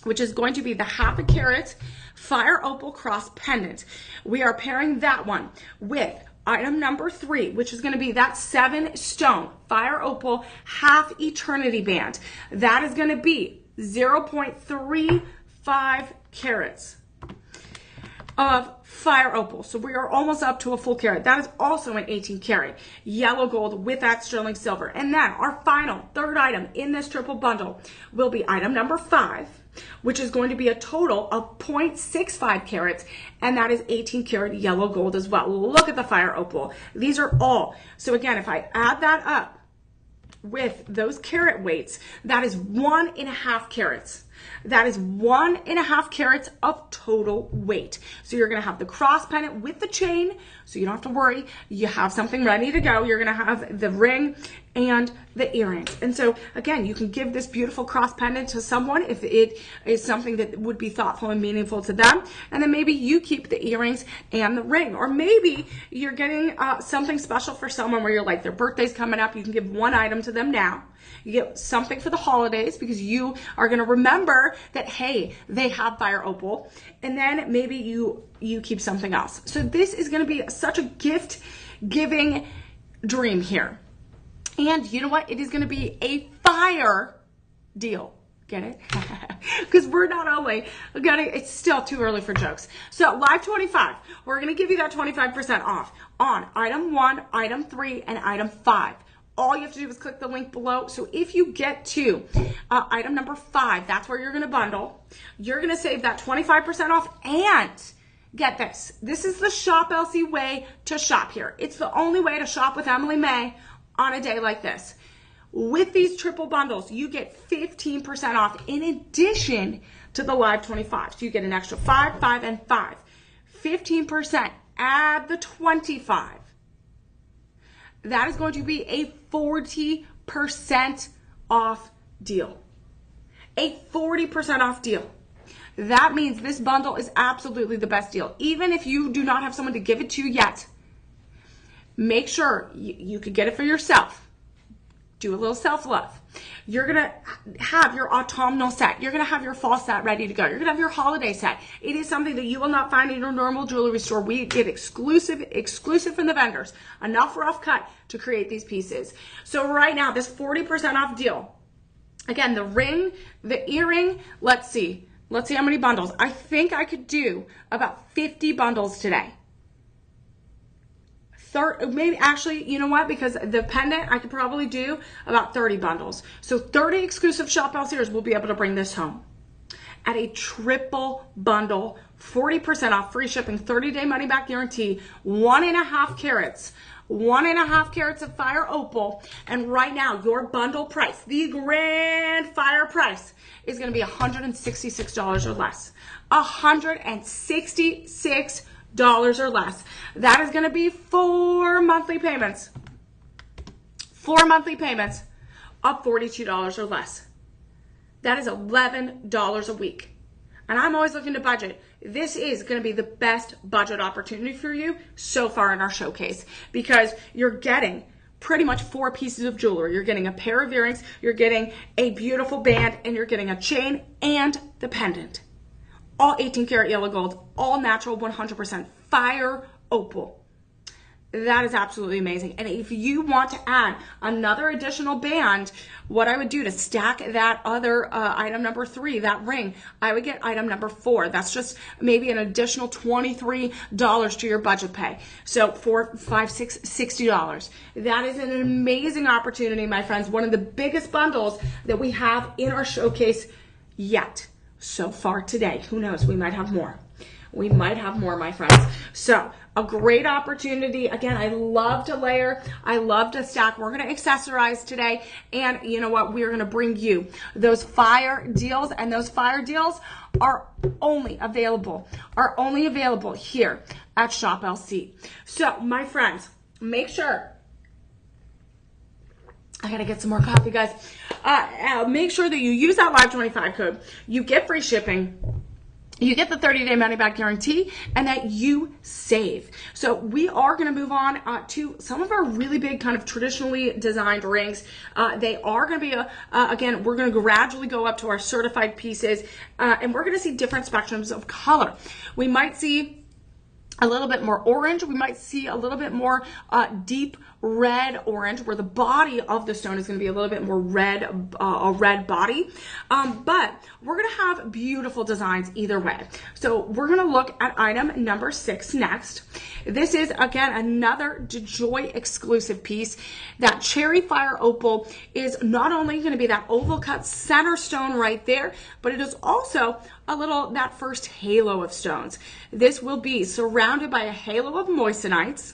which is going to be the 1/2 carat Fire Opal cross pendant. We are pairing that one with item number 3, which is going to be that 7-stone Fire Opal half eternity band. That is going to be 0.35 carats of Fire Opal. So we are almost up to a full carat. That is also an 18 karat yellow gold with that sterling silver. And then our final third item in this triple bundle will be item number 5, which is going to be a total of 0.65 carats, and that is 18 karat yellow gold as well. Look at the Fire Opal. These are all. So again, if I add that up with those carat weights, that is 1.5 carats. That is 1.5 carats of total weight. So you're going to have the cross pendant with the chain, so you don't have to worry. You have something ready to go. You're going to have the ring and the earrings. And so again, you can give this beautiful cross pendant to someone if it is something that would be thoughtful and meaningful to them. And then maybe you keep the earrings and the ring. Or maybe you're getting something special for someone where you're like, their birthday's coming up. You can give one item to them now. You get something for the holidays because you are going to remember that, hey, they have Fire Opal. And then maybe you keep something else. So this is going to be such a gift giving dream here. And you know what? It is going to be a fire deal. Get it? Because we're not only getting, it's still too early for jokes. So live 25, we're going to give you that 25% off on item 1, item 3, and item 5. All you have to do is click the link below. So if you get to item number 5, that's where you're going to bundle. You're going to save that 25% off. And get this. This is the Shop Elsie way to shop here. It's the only way to shop with Emily May on a day like this. With these triple bundles, you get 15% off in addition to the live 25. So you get an extra 5, 5, and 5. 15%. Add the 25. That is going to be a 40% off deal. A 40% off deal. That means this bundle is absolutely the best deal. Even if you do not have someone to give it to yet, make sure you could get it for yourself. Do a little self-love. You're going to have your autumnal set. You're going to have your fall set ready to go. You're going to have your holiday set. It is something that you will not find in your normal jewelry store. We get exclusive from the vendors. Enough rough cut to create these pieces. So right now, this 40% off deal. Again, the ring, the earring, let's see how many bundles. I think I could do about 50 bundles today. Maybe actually, you know what? Because the pendant, I could probably do about 30 bundles. So 30 exclusive Shop Elsiers will be able to bring this home at a triple bundle, 40% off, free shipping, 30-day money back guarantee, 1.5 carats. 1.5 carats of Fire Opal. And right now, your bundle price, the grand fire price, is going to be $166 or less. $166 or less. That is going to be 4 monthly payments. 4 monthly payments of $42 or less. That is $11 a week. And I'm always looking to budget. This is going to be the best budget opportunity for you so far in our showcase because you're getting pretty much 4 pieces of jewelry. You're getting a pair of earrings, you're getting a beautiful band, and you're getting a chain and the pendant. All 18 karat yellow gold, all natural 100% Fire Opal. That is absolutely amazing. And if you want to add another additional band, what I would do to stack that other item number 3, that ring, I would get item number 4. That's just maybe an additional $23 to your budget pay. So $4, $5, $6, $60. That is an amazing opportunity, my friends. One of the biggest bundles that we have in our showcase yet so far today. Who knows? We might have more. We might have more, my friends. So a great opportunity. Again, I love to layer. I love to stack. We're going to accessorize today. And you know what? We're going to bring you those fire deals. And those fire deals are only available here at Shop LC. So my friends, make sure, I got to get some more coffee, guys. Make sure that you use that Live25 code. You get free shipping. You get the 30-day money-back guarantee, and that you save. So we are going to move on to some of our really big kind of traditionally designed rings. They are going to be, again, we're going to gradually go up to our certified pieces, and we're going to see different spectrums of color. We might see a little bit more orange. We might see a little bit more deep red orange, where the body of the stone is going to be a little bit more red, a red body. But we're going to have beautiful designs either way. So we're going to look at item number 6 next. This is, again, another DeJoy exclusive piece. That cherry fire opal is not only going to be that oval cut center stone right there, but it is also a little, that first halo of stones. This will be surrounded by a halo of moissanites.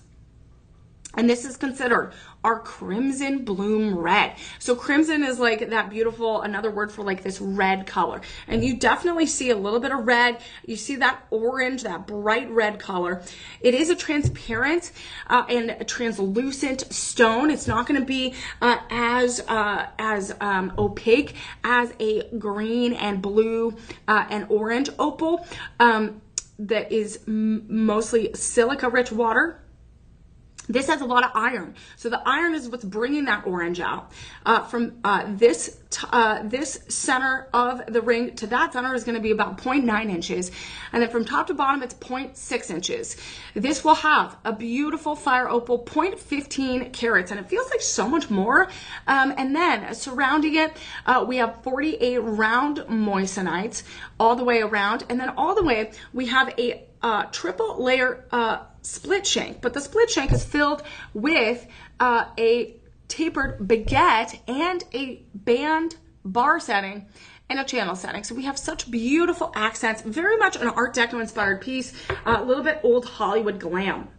And this is considered our crimson bloom red. So crimson is like that beautiful, another word for like this red color. And you definitely see a little bit of red. You see that orange, that bright red color. It is a transparent and a translucent stone. It's not going to be as opaque as a green and blue and orange opal that is mostly silica rich water. This has a lot of iron. So the iron is what's bringing that orange out. From this center of the ring to that center is going to be about 0.9 inches. And then from top to bottom, it's 0.6 inches. This will have a beautiful fire opal, 0.15 carats. And it feels like so much more. And then surrounding it, we have 48 round moissanites all the way around. And then all the way, we have a triple layer split shank, but the split shank is filled with a tapered baguette and a band bar setting and a channel setting. So we have such beautiful accents, very much an Art Deco inspired piece, a little bit old Hollywood glam.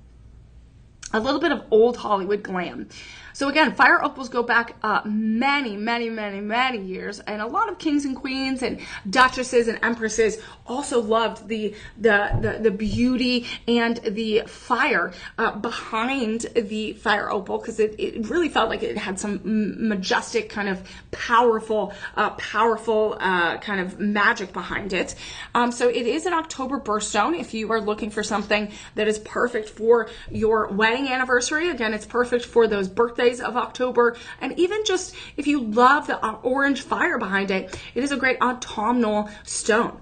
A little bit of old Hollywood glam. So again, fire opals go back many, many, many, many years, and a lot of kings and queens and duchesses and empresses also loved the beauty and the fire behind the fire opal, because it really felt like it had some majestic kind of powerful kind of magic behind it. So it is an October birthstone. If you are looking for something that is perfect for your wedding anniversary, again, it's perfect for those birthdays of October, and even just if you love the orange fire behind it, it is a great autumnal stone.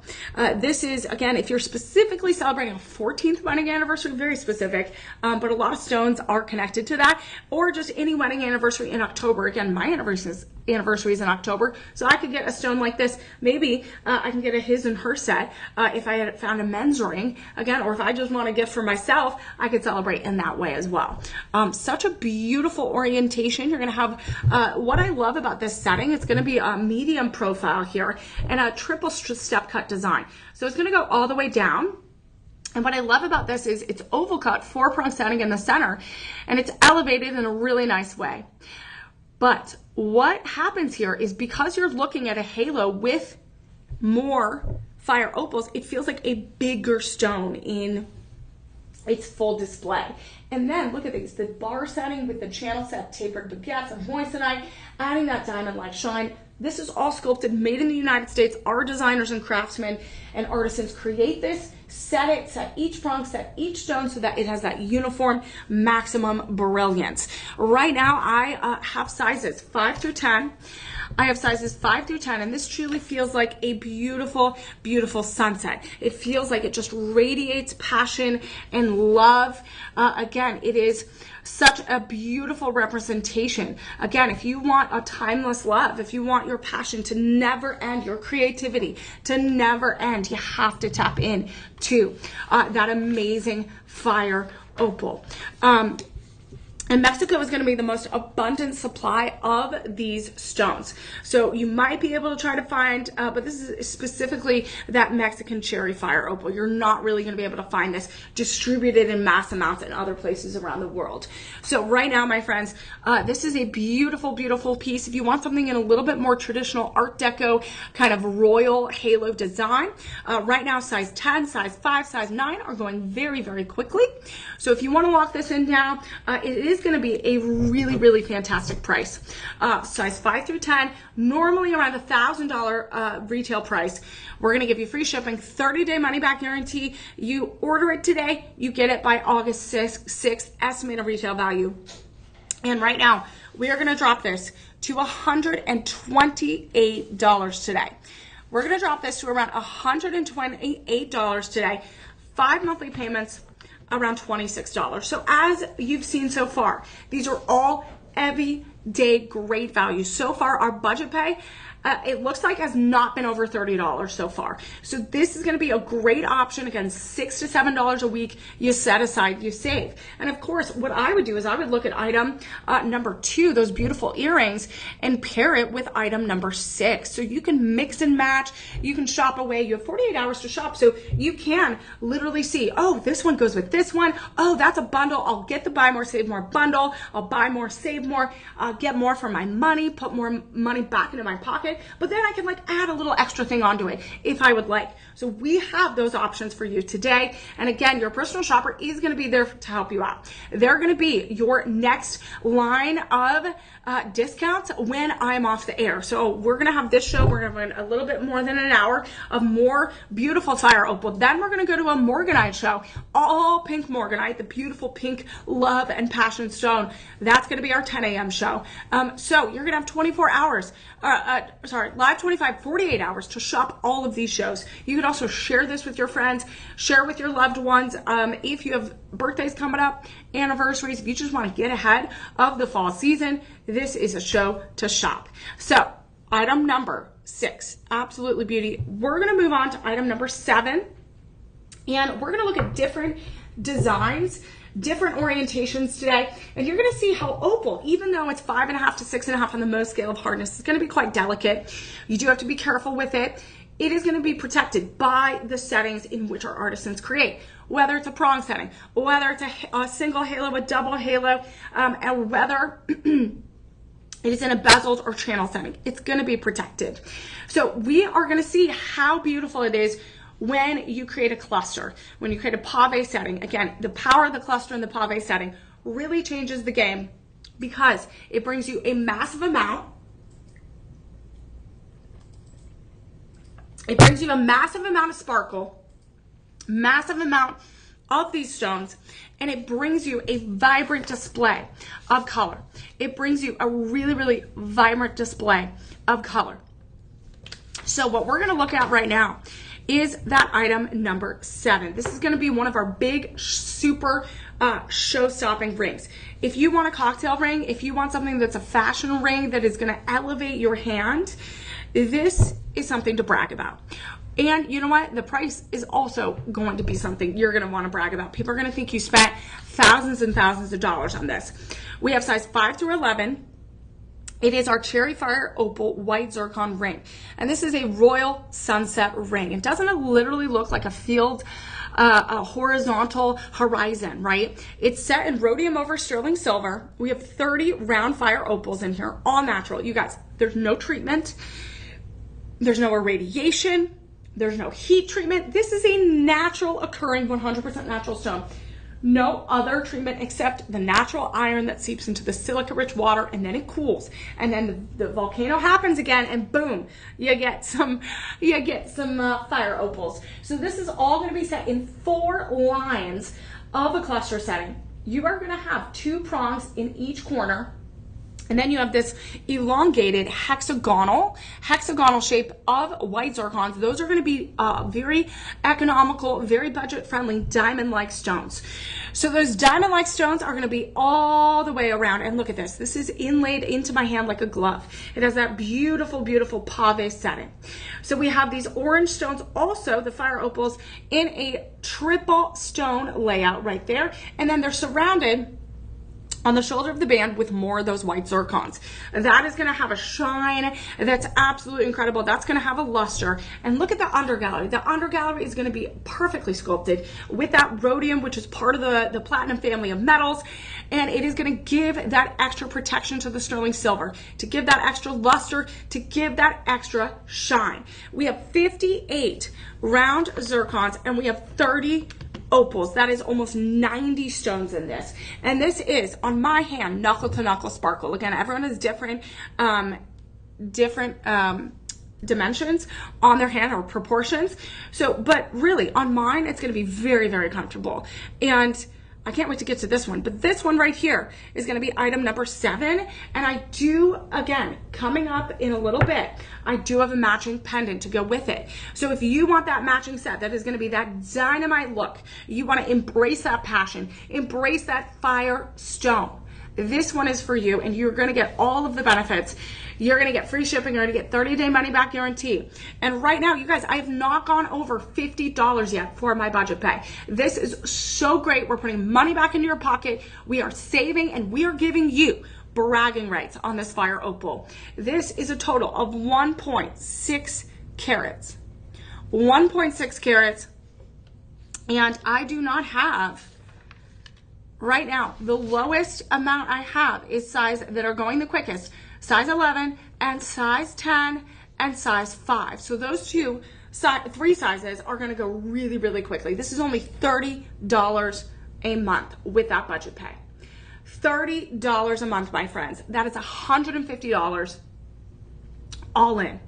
This is, again, if you're specifically celebrating a 14th wedding anniversary, very specific, but a lot of stones are connected to that, or just any wedding anniversary in October. Again, my anniversary is in October, so I could get a stone like this. Maybe I can get a his and her set if I had found a men's ring, again, or if I just want a gift for myself, I could celebrate in that way as well. Such a beautiful orientation. You're going to have, what I love about this setting, it's going to be a medium profile here and a triple step cut design. So it's going to go all the way down. And what I love about this is it's oval cut, 4-prong setting in the center, and it's elevated in a really nice way. But what happens here is, because you're looking at a halo with more fire opals, it feels like a bigger stone in its full display. And then look at these, the bar setting with the channel set, tapered baguettes and moissanite, adding that diamond like shine. This is all sculpted, made in the United States. Our designers and craftsmen and artisans create this, set each prong, set each stone so that it has that uniform maximum brilliance. Right now, I have sizes 5 through 10. I have sizes 5 through 10, and this truly feels like a beautiful, beautiful sunset. It feels like it just radiates passion and love. Again, it is such a beautiful representation. Again, if you want a timeless love, if you want your passion to never end, your creativity to never end, you have to tap in to that amazing Fire Opal. And Mexico is going to be the most abundant supply of these stones. So you might be able to try to find, but this is specifically that Mexican cherry Fire Opal. You're not really going to be able to find this distributed in mass amounts in other places around the world. So right now, my friends, this is a beautiful, beautiful piece. If you want something in a little bit more traditional Art Deco kind of royal halo design, right now size 10, size 5, size 9 are going very, very quickly. So if you want to lock this in now, it is going to be a really, really fantastic price. Size 5 through 10, normally around $1,000 retail price. We're going to give you free shipping, 30-day money-back guarantee. You order it today, you get it by August 6th, estimated retail value. And right now, we are going to drop this to $128 today. We're going to drop this to around $128 today. 5 monthly payments, around $26. So as you've seen so far, these are all everyday great value. So far, our budget pay, it looks like has not been over $30 so far. So this is going to be a great option. Again, $6 to $7 a week you set aside, you save. And of course, what I would do is I would look at item number 2, those beautiful earrings, and pair it with item number 6. So you can mix and match. You can shop away. You have 48 hours to shop. So you can literally see, oh, this one goes with this one. Oh, that's a bundle. I'll get the buy more, save more bundle. I'll buy more, save more, get more for my money, put more money back into my pocket. But then I can like add a little extra thing onto it if I would like. So we have those options for you today. And again, your personal shopper is going to be there to help you out. They're going to be your next line of discounts when I'm off the air. So we're going to have this show. We're going to have a little bit more than an hour of more beautiful Fire Opal. Then we're going to go to a morganite show, all pink morganite, the beautiful pink love and passion stone. That's going to be our 10 a.m. show. So you're going to have 24 hours, live 48 hours to shop all of these shows. You can also share this with your friends, share with your loved ones. If you have birthdays coming up, anniversaries, if you just want to get ahead of the fall season, this is a show to shop. So item number 6, absolutely beauty. We're going to move on to item number 7, and we're going to look at different designs, different orientations today, and you're going to see how opal, even though it's 5.5 to 6.5 on the Mohs scale of hardness, is going to be quite delicate. You do have to be careful with it. It is going to be protected by the settings in which our artisans create, whether it's a prong setting, whether it's a single halo, a double halo, and whether it is in a bezeled or channel setting. It's going to be protected. So we are going to see how beautiful it is when you create a cluster, when you create a pave setting. Again, the power of the cluster and the pave setting really changes the game because it brings you a massive amount. It brings you a massive amount of sparkle, massive amount of these stones, and it brings you a vibrant display of color. It brings you a really, really vibrant display of color. So what we're going to look at right now is that item number 7. This is going to be one of our big, super show-stopping rings. If you want a cocktail ring, if you want something that's a fashion ring that is going to elevate your hand, this is something to brag about. And you know what? The price is also going to be something you're going to want to brag about. People are going to think you spent thousands and thousands of dollars on this. We have size 5 through 11. It is our Cherry Fire Opal White Zircon ring. And this is a royal sunset ring. It doesn't literally look like a field, a horizontal horizon, right? It's set in rhodium over sterling silver. We have 30 round fire opals in here, all natural. You guys, there's no treatment. There's no irradiation. There's no heat treatment. This is a natural occurring, 100% natural stone. no other treatment except the natural iron that seeps into the silica-rich water, and then it cools, and then the volcano happens again, and boom, you get some fire opals. So this is all going to be set in 4 lines of a cluster setting. You are going to have 2 prongs in each corner. And then you have this elongated hexagonal shape of white zircons. Those are going to be very economical, very budget-friendly diamond-like stones. So those diamond-like stones are going to be all the way around. And look at this. This is inlaid into my hand like a glove. It has that beautiful, beautiful pave setting. So we have these orange stones, also the fire opals, in a triple stone layout right there. And then they're surrounded on the shoulder of the band with more of those white zircons. That is going to have a shine that's absolutely incredible. That's going to have a luster. And look at the undergallery. The undergallery is going to be perfectly sculpted with that rhodium, which is part of the platinum family of metals. And it is going to give that extra protection to the sterling silver, to give that extra luster, to give that extra shine. We have 58 round zircons, and we have 30 opals. That is almost 90 stones in this. And this is, on my hand, knuckle to knuckle sparkle. Again, everyone has different dimensions on their hand, or proportions. So, but really on mine, it's going to be very, very comfortable. And I can't wait to get to this one, but this one right here is going to be item number 7. And I do, again, coming up in a little bit, I do have a matching pendant to go with it. So if you want that matching set, that is going to be that dynamite look, you want to embrace that passion, embrace that fire stone, this one is for you, and you're going to get all of the benefits. You're going to get free shipping. You're going to get 30-day money-back guarantee. And right now, you guys, I have not gone over $50 yet for my budget pay. This is so great. We're putting money back into your pocket. We are saving, and we are giving you bragging rights on this fire opal. This is a total of 1.6 carats. 1.6 carats. And I do not have... Right now, the lowest amount I have is size that are going the quickest, size 11 and size 10 and size 5. So those 3 sizes are going to go really, really quickly. This is only $30 a month with that budget pay. $30 a month, my friends. That is $150 all in.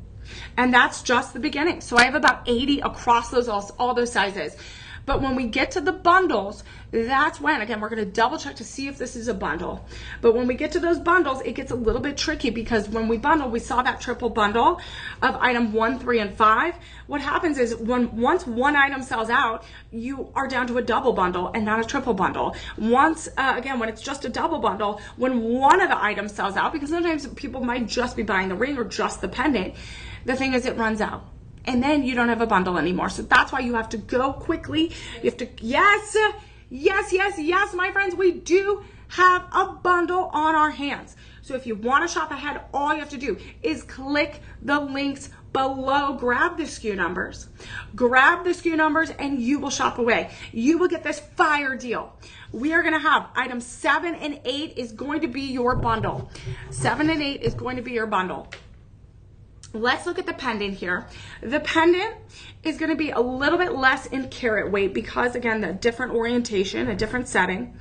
And that's just the beginning. So I have about 80 across all those sizes. But when we get to the bundles, that's when, again, we're going to double check to see if this is a bundle. But when we get to those bundles, it gets a little bit tricky, because when we bundle, we saw that triple bundle of item 1, 3, and 5. What happens is once one item sells out, you are down to a double bundle and not a triple bundle. Once, again, when it's just a double bundle, when one of the items sells out, because sometimes people might just be buying the ring or just the pendant, the thing is it runs out. And then you don't have a bundle anymore. So that's why you have to go quickly. You have to, yes, my friends, we do have a bundle on our hands. So if you want to shop ahead, all you have to do is click the links below, grab the SKU numbers, and you will shop away. You will get this fire deal. We are going to have items 7 and 8 is going to be your bundle. 7 and 8 is going to be your bundle. Let's look at the pendant here. The pendant is going to be a little bit less in carat weight because, again, the different orientation, a different setting.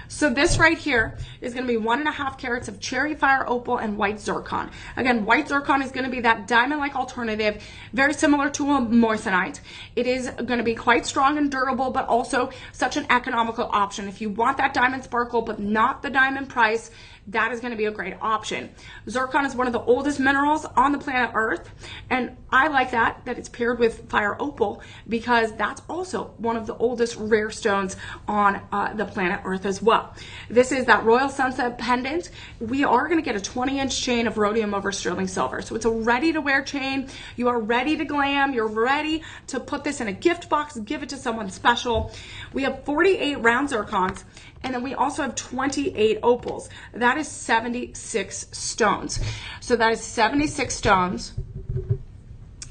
So this right here is going to be 1.5 carats of cherry fire opal and white zircon. Again, white zircon is going to be that diamond-like alternative, very similar to a moissanite. It is going to be quite strong and durable, but also such an economical option. If you want that diamond sparkle, but not the diamond price, that is going to be a great option. Zircon is one of the oldest minerals on the planet Earth, and I like that it's paired with fire opal, because that's also one of the oldest rare stones on the planet Earth as well. This is that Royal Sunset pendant. We are going to get a 20-inch chain of rhodium over sterling silver. So it's a ready-to-wear chain. You are ready to glam. You're ready to put this in a gift box, give it to someone special. We have 48 round zircons, and then we also have 28 opals. That is 76 stones. So that is 76 stones.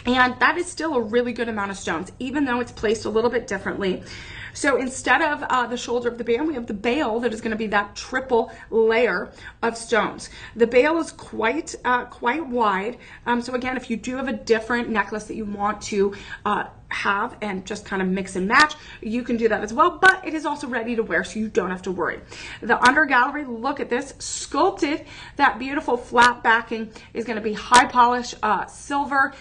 And that is still a really good amount of stones, even though it's placed a little bit differently. So instead of the shoulder of the band, we have the bail that is going to be that triple layer of stones. The bail is quite wide. So again, if you do have a different necklace that you want to have and just kind of mix and match, you can do that as well, but it is also ready to wear, so you don't have to worry. The under gallery, look at this, sculpted. That beautiful flat backing is going to be high polish silver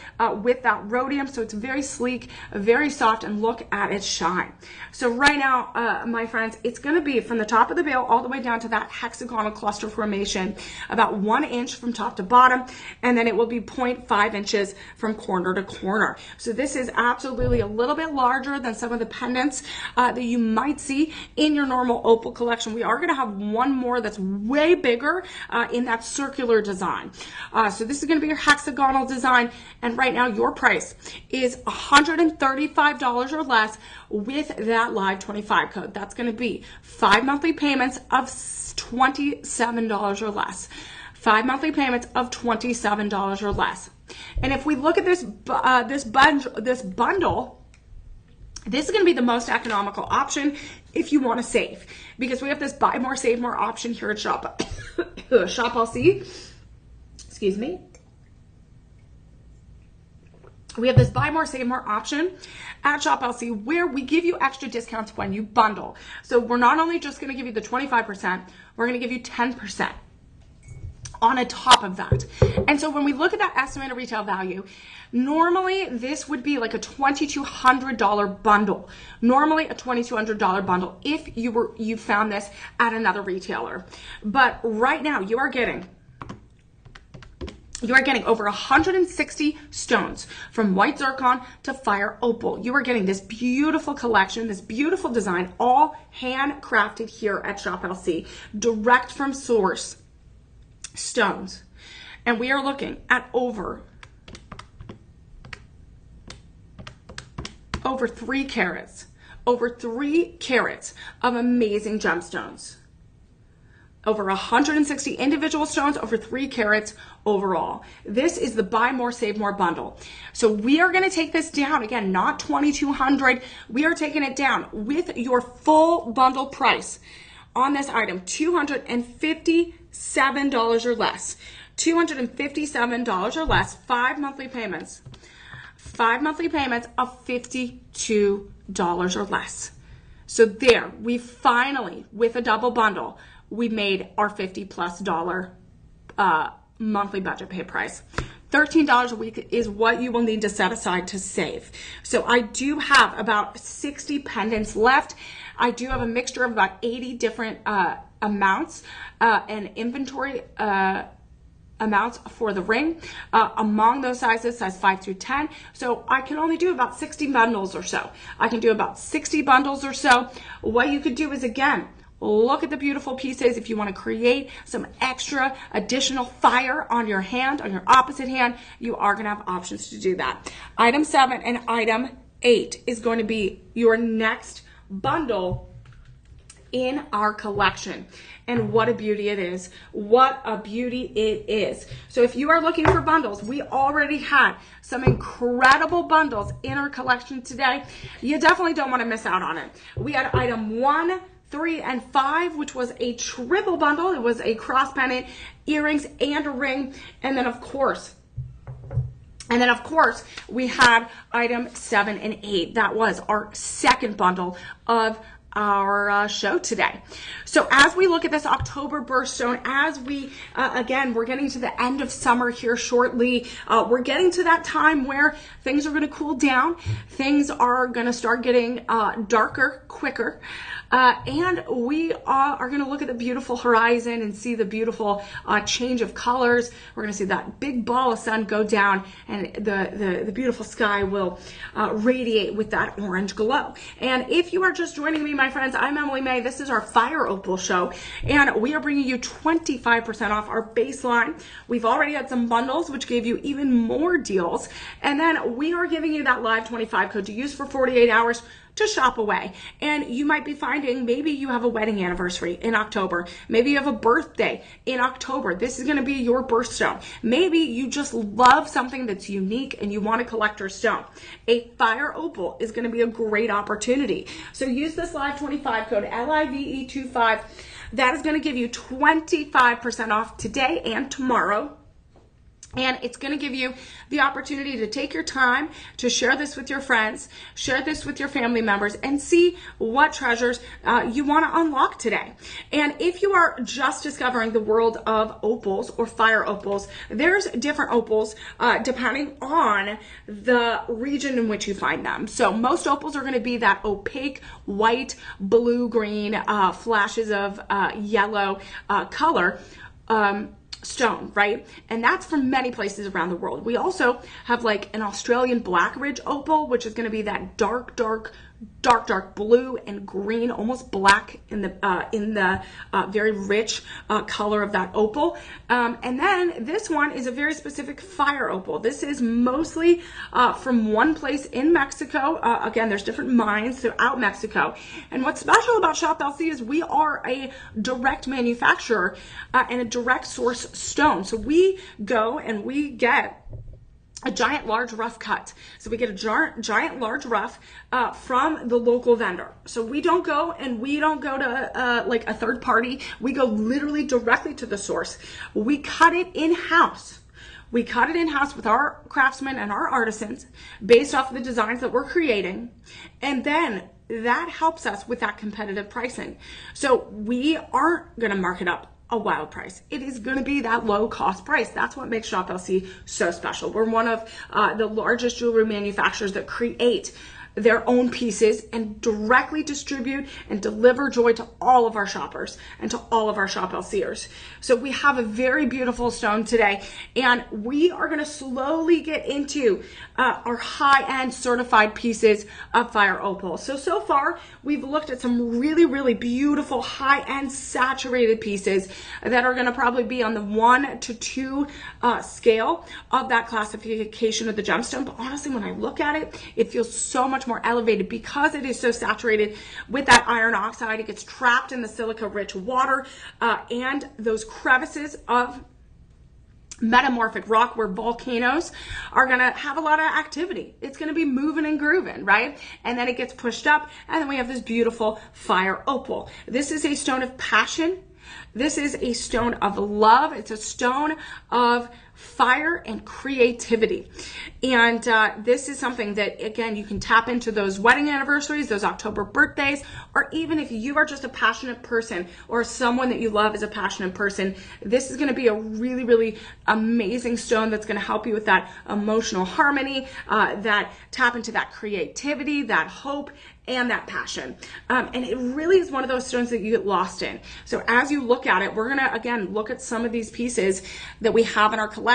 with that rhodium, so it's very sleek, very soft, and look at its shine. So right now, my friends, it's going to be from the top of the veil all the way down to that hexagonal cluster formation, about 1 inch from top to bottom, and then it will be 0.5 inches from corner to corner. So this is absolutely a little bit larger than some of the pendants that you might see in your normal opal collection. We are going to have one more that's way bigger in that circular design. So this is going to be your hexagonal design, and right now your price is $135 or less with that live 25 code. That's going to be 5 monthly payments of $27 or less. 5 monthly payments of $27 or less. And if we look at this bundle, this is going to be the most economical option if you want to save, because we have this buy more, save more option here at Shop LC. Excuse me. We have this buy more, save more option at Shop LC where we give you extra discounts when you bundle. So we're not only just going to give you the 25%, we're going to give you 10% on a top of that. And so when we look at that estimated retail value, normally this would be like a $2,200 bundle. Normally a $2,200 bundle if you found this at another retailer. But right now you are getting over 160 stones, from white zircon to fire opal. You are getting this beautiful collection, this beautiful design, all handcrafted here at Shop LC, direct from source stones. And we are looking at over 3 carats, over 3 carats of amazing gemstones. Over 160 individual stones, over 3 carats overall. This is the buy more, save more bundle. So we are going to take this down again, not $2,200. We are taking it down with your full bundle price on this item, $257 or less. $257 or less, 5 monthly payments. 5 monthly payments of $52 or less. So there, we finally, with a double bundle, we made our $50+ monthly budget pay price. $13 a week is what you will need to set aside to save. So I do have about 60 pendants left. I do have a mixture of about 80 different amounts and inventory amounts for the ring. Among those sizes, size 5 through 10. So I can only do about 60 bundles or so. I can do about 60 bundles or so. What you could do is, again, look at the beautiful pieces. If you want to create some extra additional fire on your hand, on your opposite hand, you are going to have options to do that. Item 7 and item 8 is going to be your next bundle in our collection. And what a beauty it is. What a beauty it is. So if you are looking for bundles, we already had some incredible bundles in our collection today. You definitely don't want to miss out on it. We had item 1, 3, and 5, which was a triple bundle. It was a cross pendant, earrings, and a ring. And then of course, we had item 7 and 8. That was our second bundle of our show today. So as we look at this October birthstone, as we again, we're getting to the end of summer here shortly. We're getting to that time where things are going to cool down. Things are going to start getting darker quicker. And we are going to look at the beautiful horizon and see the beautiful change of colors. We're going to see that big ball of sun go down, and the beautiful sky will radiate with that orange glow. And if you are just joining me, my friends, I'm Emily May. This is our Fire Opal show, and we are bringing you 25% off our baseline. We've already had some bundles, which gave you even more deals. And then we are giving you that live 25 code to use for 48 hours to shop away. And you might be finding maybe you have a wedding anniversary in October. Maybe you have a birthday in October. This is going to be your birthstone. Maybe you just love something that's unique and you want a collector's stone. A Fire Opal is going to be a great opportunity. So use this live 25 code, LIVE25. That is going to give you 25% off today and tomorrow. And it's going to give you the opportunity to take your time to share this with your friends, share this with your family members, and see what treasures you want to unlock today. And if you are just discovering the world of opals or fire opals, there's different opals depending on the region in which you find them. So most opals are going to be that opaque white, blue, green, flashes of yellow color. Stone, right? And that's from many places around the world. We also have like an Australian black ridge opal, which is going to be that dark blue and green, almost black in the very rich color of that opal. And then this one is a very specific fire opal. This is mostly from one place in Mexico. Again, there's different mines throughout Mexico. And what's special about Shop LC is we are a direct manufacturer and a direct source stone. So we go and we get a giant large rough cut. So we get a giant large rough from the local vendor. So we don't go to like a third party. We go literally directly to the source. We cut it in-house. We cut it in-house with our craftsmen and our artisans based off of the designs that we're creating. And then that helps us with that competitive pricing. So we aren't going to mark it up a wild price. It is going to be that low cost price. That's what makes Shop LC so special. We're one of the largest jewelry manufacturers that create their own pieces and directly distribute and deliver joy to all of our shoppers and to all of our Shop LCers. So we have a very beautiful stone today, and we are going to slowly get into our high-end certified pieces of fire opal. So far we've looked at some really, really beautiful high-end saturated pieces that are going to probably be on the 1 to 2 scale of that classification of the gemstone. But honestly, when I look at it, it feels so much more elevated because it is so saturated with that iron oxide. It gets trapped in the silica rich water and those crevices of metamorphic rock where volcanoes are going to have a lot of activity. It's going to be moving and grooving, right? And then it gets pushed up, and then we have this beautiful fire opal. This is a stone of passion. This is a stone of love. It's a stone of fire and creativity. And this is something that, again, you can tap into those wedding anniversaries, those October birthdays, or even if you are just a passionate person or someone that you love is a passionate person, this is going to be a really, really amazing stone that's going to help you with that emotional harmony, that tap into that creativity, that hope, and that passion. And it really is one of those stones that you get lost in. So as you look at it, we're going to, again, look at some of these pieces that we have in our collection.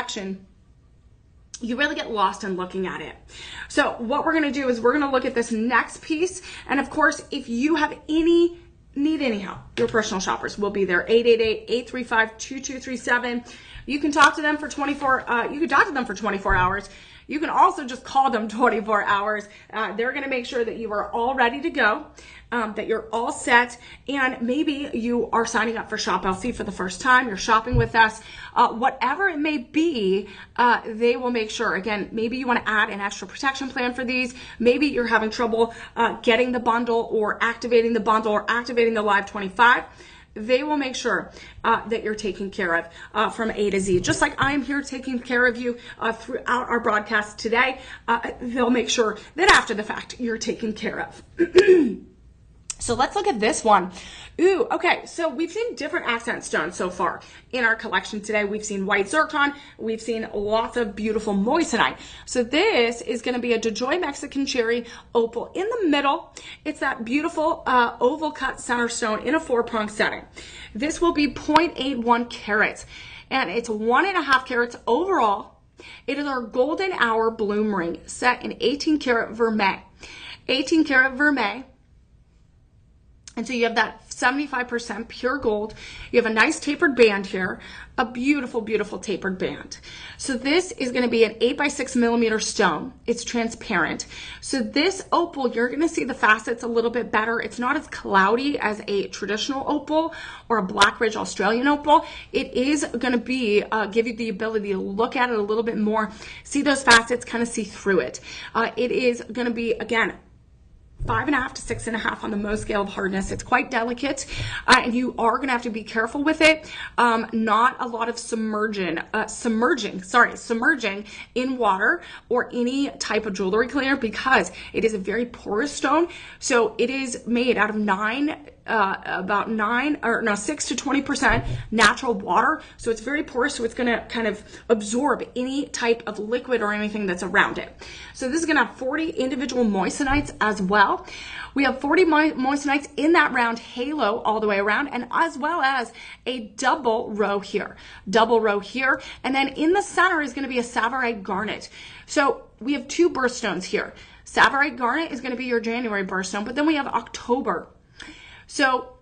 You really get lost in looking at it. So what we're going to do is we're going to look at this next piece. And of course, if you have need any help, your personal shoppers will be there. 888-835-2237. You can talk to them for 24 hours. You can also just call them 24 hours. They're going to make sure that you are all ready to go, that you're all set, and maybe you are signing up for Shop LC for the first time. You're shopping with us. Whatever it may be, they will make sure. Again, maybe you want to add an extra protection plan for these. Maybe you're having trouble getting the bundle or activating the bundle or activating the Live 25. They will make sure that you're taken care of from A to Z. Just like I'm here taking care of you throughout our broadcast today, they'll make sure that after the fact you're taken care of. So let's look at this one. Ooh, okay, so we've seen different accent stones so far in our collection today. We've seen white zircon. We've seen lots of beautiful moissanite. So this is going to be a DeJoy Mexican cherry opal. In the middle, it's that beautiful oval cut center stone in a 4-prong setting. This will be 0.81 carats, and it's 1.5 carats overall. It is our golden hour bloom ring set in 18 karat vermeil. 18 karat vermeil. And so you have that 75% pure gold. You have a nice tapered band here, a beautiful, beautiful tapered band. So this is going to be an 8x6 millimeter stone. It's transparent. So this opal, you're going to see the facets a little bit better. It's not as cloudy as a traditional opal or a Black Ridge Australian opal. It is going to be give you the ability to look at it a little bit more, see those facets, kind of see through it. It is going to be, again, 5.5 to 6.5 on the Mohs scale of hardness. It's quite delicate, and you are going to have to be careful with it. Not a lot of submerging in water or any type of jewelry cleaner, because it is a very porous stone. So it is made out of 6 to 20% natural water. So it's very porous. So it's going to kind of absorb any type of liquid or anything that's around it. So this is going to have 40 individual moissanites as well. We have 40 moissanites in that round halo all the way around, and as well as a double row here. And then in the center is going to be a Tsavorite garnet. So we have 2 birthstones here. Tsavorite garnet is going to be your January birthstone, but then we have October. So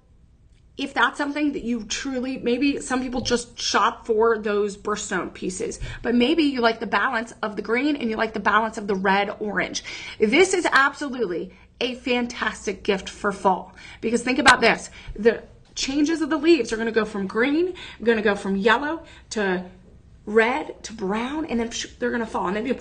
if that's something that you truly, maybe some people just shop for those birthstone pieces, but maybe you like the balance of the green and you like the balance of the red orange. This is absolutely a fantastic gift for fall, because think about this. The changes of the leaves are going to go from green, going to go from yellow to red to brown, and then they're going to fall, and then you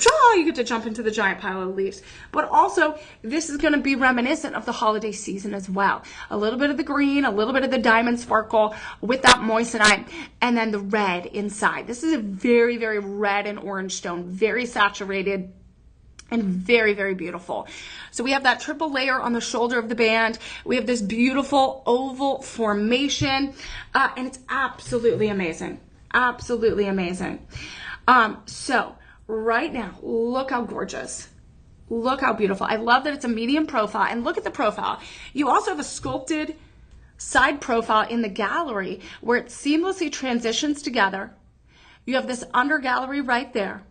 get to jump into the giant pile of leaves. But also, this is going to be reminiscent of the holiday season as well. A little bit of the green, a little bit of the diamond sparkle with that moissanite, and then the red inside. This is a very, very red and orange stone, very saturated and very, very beautiful. So we have that triple layer on the shoulder of the band. We have this beautiful oval formation, and it's absolutely amazing. Absolutely amazing. So right now, look how gorgeous. Look how beautiful. I love that it's a medium profile, and look at the profile. You also have a sculpted side profile in the gallery where it seamlessly transitions together. You have this under gallery right there.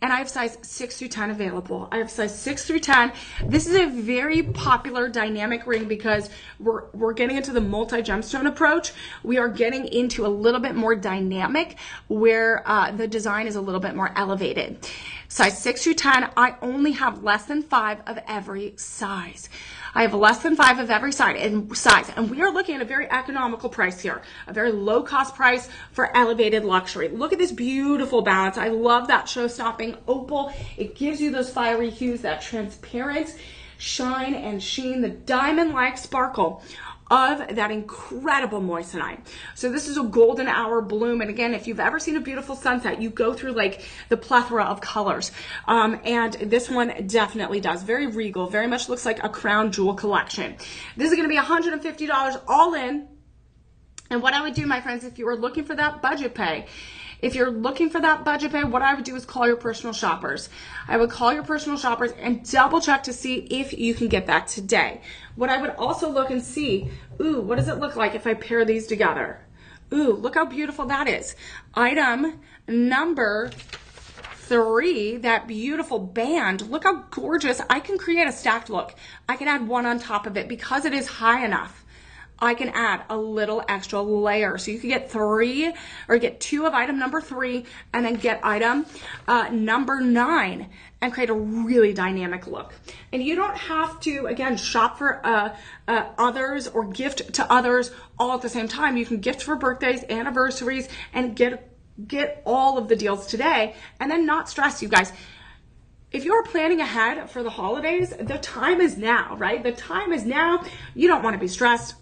And I have size 6 through 10 available. I have size 6 through 10. This is a very popular dynamic ring because we're getting into the multi-gemstone approach. We are getting into a little bit more dynamic where the design is a little bit more elevated. Size 6 through 10, I only have less than 5 of every size. I have less than 5 of every size, and we are looking at a very economical price here, a very low cost price for elevated luxury. Look at this beautiful balance. I love that show-stopping opal. It gives you those fiery hues, that transparent shine and sheen, the diamond-like sparkle of that incredible moissanite. So this is a golden hour bloom. And again, if you've ever seen a beautiful sunset, you go through like the plethora of colors. And this one definitely does. Very regal, very much looks like a crown jewel collection. This is going to be $150 all in. And what I would do, my friends, if you were looking for that budget pay, what I would do is call your personal shoppers. I would call your personal shoppers and double check to see if you can get that today. What I would also look and see, ooh, what does it look like if I pair these together? Ooh, look how beautiful that is. Item number 3, that beautiful band. Look how gorgeous. I can create a stacked look. I can add one on top of it because it is high enough. I can add a little extra layer. So you could get 3 or get 2 of item number 3 and then get item number 9 and create a really dynamic look. And you don't have to, again, shop for others or gift to others all at the same time. You can gift for birthdays, anniversaries, and get all of the deals today and then not stress, you guys. If you're planning ahead for the holidays, the time is now, right? The time is now. You don't want to be stressed.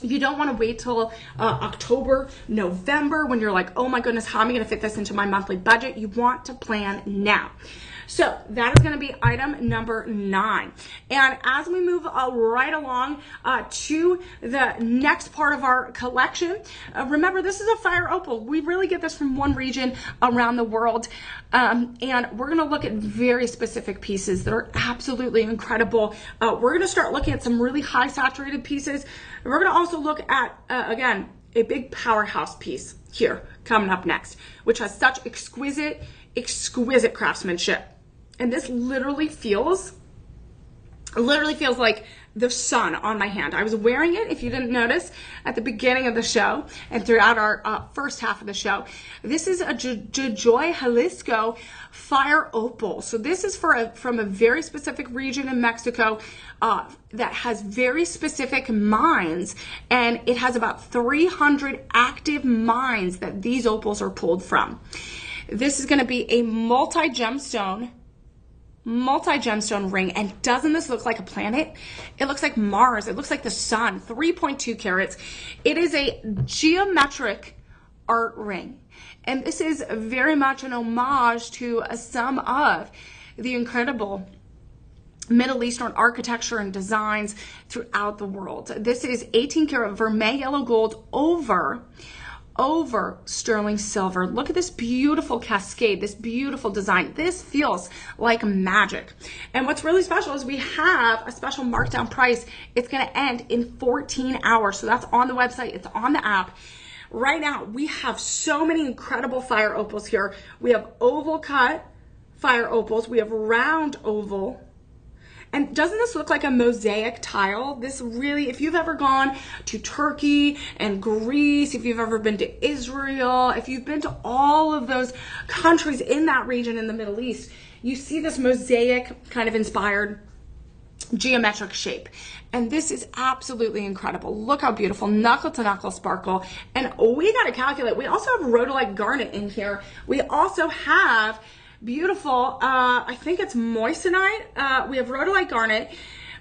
You don't want to wait till October, November when you're like, oh my goodness, how am I going to fit this into my monthly budget? You want to plan now. So that is going to be item number 9. And as we move right along to the next part of our collection, remember this is a Fire Opal. We really get this from one region around the world. And we're going to look at very specific pieces that are absolutely incredible. We're going to start looking at some really high saturated pieces. And we're going to also look at, again, a big powerhouse piece here coming up next, which has such exquisite craftsmanship. And this literally feels like the sun on my hand. I was wearing it, if you didn't notice, at the beginning of the show and throughout our first half of the show. This is a Joy Jalisco Fire Opal. So this is from a very specific region in Mexico that has very specific mines, and it has about 300 active mines that these opals are pulled from. This is going to be a multi-gemstone multi-gemstone ring. And doesn't this look like a planet? It looks like Mars. It looks like the sun. 3.2 carats. It is a geometric art ring. And this is very much an homage to some of the incredible Middle Eastern architecture and designs throughout the world. This is 18 karat vermeil yellow gold over sterling silver. Look at this beautiful cascade, this beautiful design. This feels like magic. And what's really special is we have a special markdown price. It's going to end in 14 hours. So that's on the website. It's on the app. Right now, we have so many incredible fire opals here. We have oval cut fire opals. We have round oval. And doesn't this look like a mosaic tile? This really, if you've ever gone to Turkey and Greece, if you've ever been to Israel, if you've been to all of those countries in that region in the Middle East, you see this mosaic kind of inspired geometric shape. And this is absolutely incredible. Look how beautiful, knuckle to knuckle sparkle. And we got to calculate. We also have rhodolite garnet in here. We also have beautiful, I think it's moissanite. We have rhodolite garnet.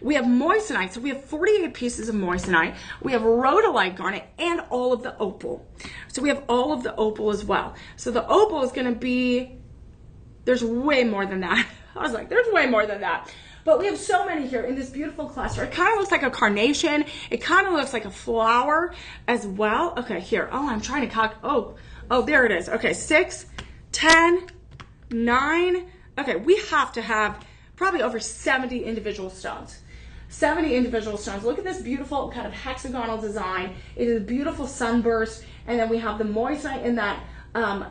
We have moissanite. So we have 48 pieces of moissanite. We have rhodolite garnet and all of the opal. So we have all of the opal as well. So the opal is going to be, there's way more than that. I was like, there's way more than that. But we have so many here in this beautiful cluster. It kind of looks like a carnation. It kind of looks like a flower as well. Okay, here. Oh, I'm trying to oh, there it is. Okay, 6, 10, 9. Okay, we have to have probably over 70 individual stones. 70 individual stones. Look at this beautiful kind of hexagonal design. It is a beautiful sunburst. And then we have the moissanite in that 5,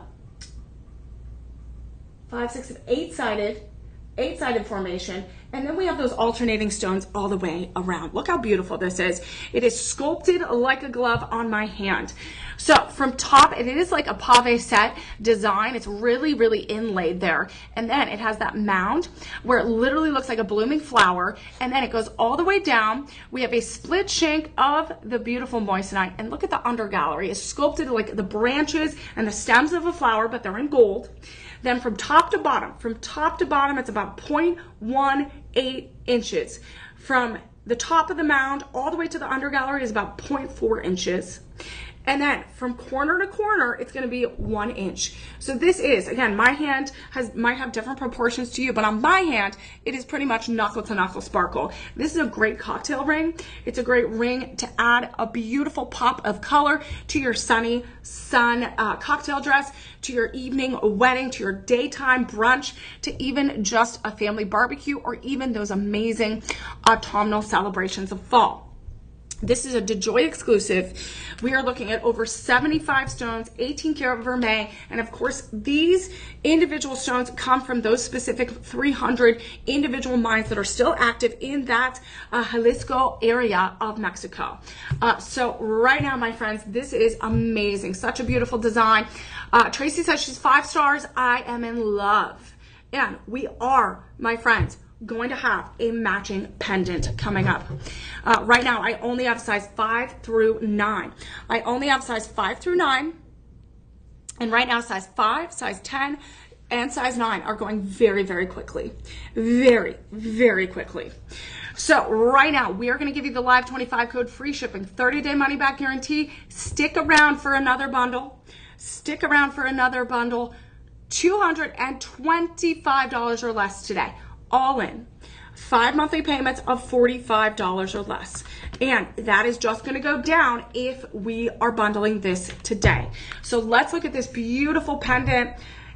6, 8-sided formation. And then we have those alternating stones all the way around. Look how beautiful this is. It is sculpted like a glove on my hand. So from top, it is like a pave set design. It's really, really inlaid there. And then it has that mound where it literally looks like a blooming flower. And then it goes all the way down. We have a split shank of the beautiful moissanite. And look at the under gallery. It's sculpted like the branches and the stems of a flower, but they're in gold. Then from top to bottom, it's about 0.18 inches. From the top of the mound all the way to the undergallery is about 0.4 inches. And then from corner to corner, it's going to be 1 inch. So this is, again, my hand might have different proportions to you, but on my hand, it is pretty much knuckle to knuckle sparkle. This is a great cocktail ring. It's a great ring to add a beautiful pop of color to your sunny sun cocktail dress, to your evening wedding, to your daytime brunch, to even just a family barbecue, or even those amazing autumnal celebrations of fall. This is a DeJoy exclusive. We are looking at over 75 stones, 18 karat vermeil, and of course these individual stones come from those specific 300 individual mines that are still active in that Jalisco area of Mexico. So right now, my friends, this is amazing. Such a beautiful design. Tracy says she's 5 stars. I am in love. And we are, my friends, going to have a matching pendant coming up. Right now, I only have size 5 through 9. I only have size 5 through 9. And right now, size 5, size 10, and size 9 are going very, very quickly. Very, very quickly. So right now, we are going to give you the live 25 code, free shipping, 30-day money-back guarantee. Stick around for another bundle. Stick around for another bundle. $225 or less today. All in. 5 monthly payments of $45 or less. And that is just going to go down if we are bundling this today. So let's look at this beautiful pendant.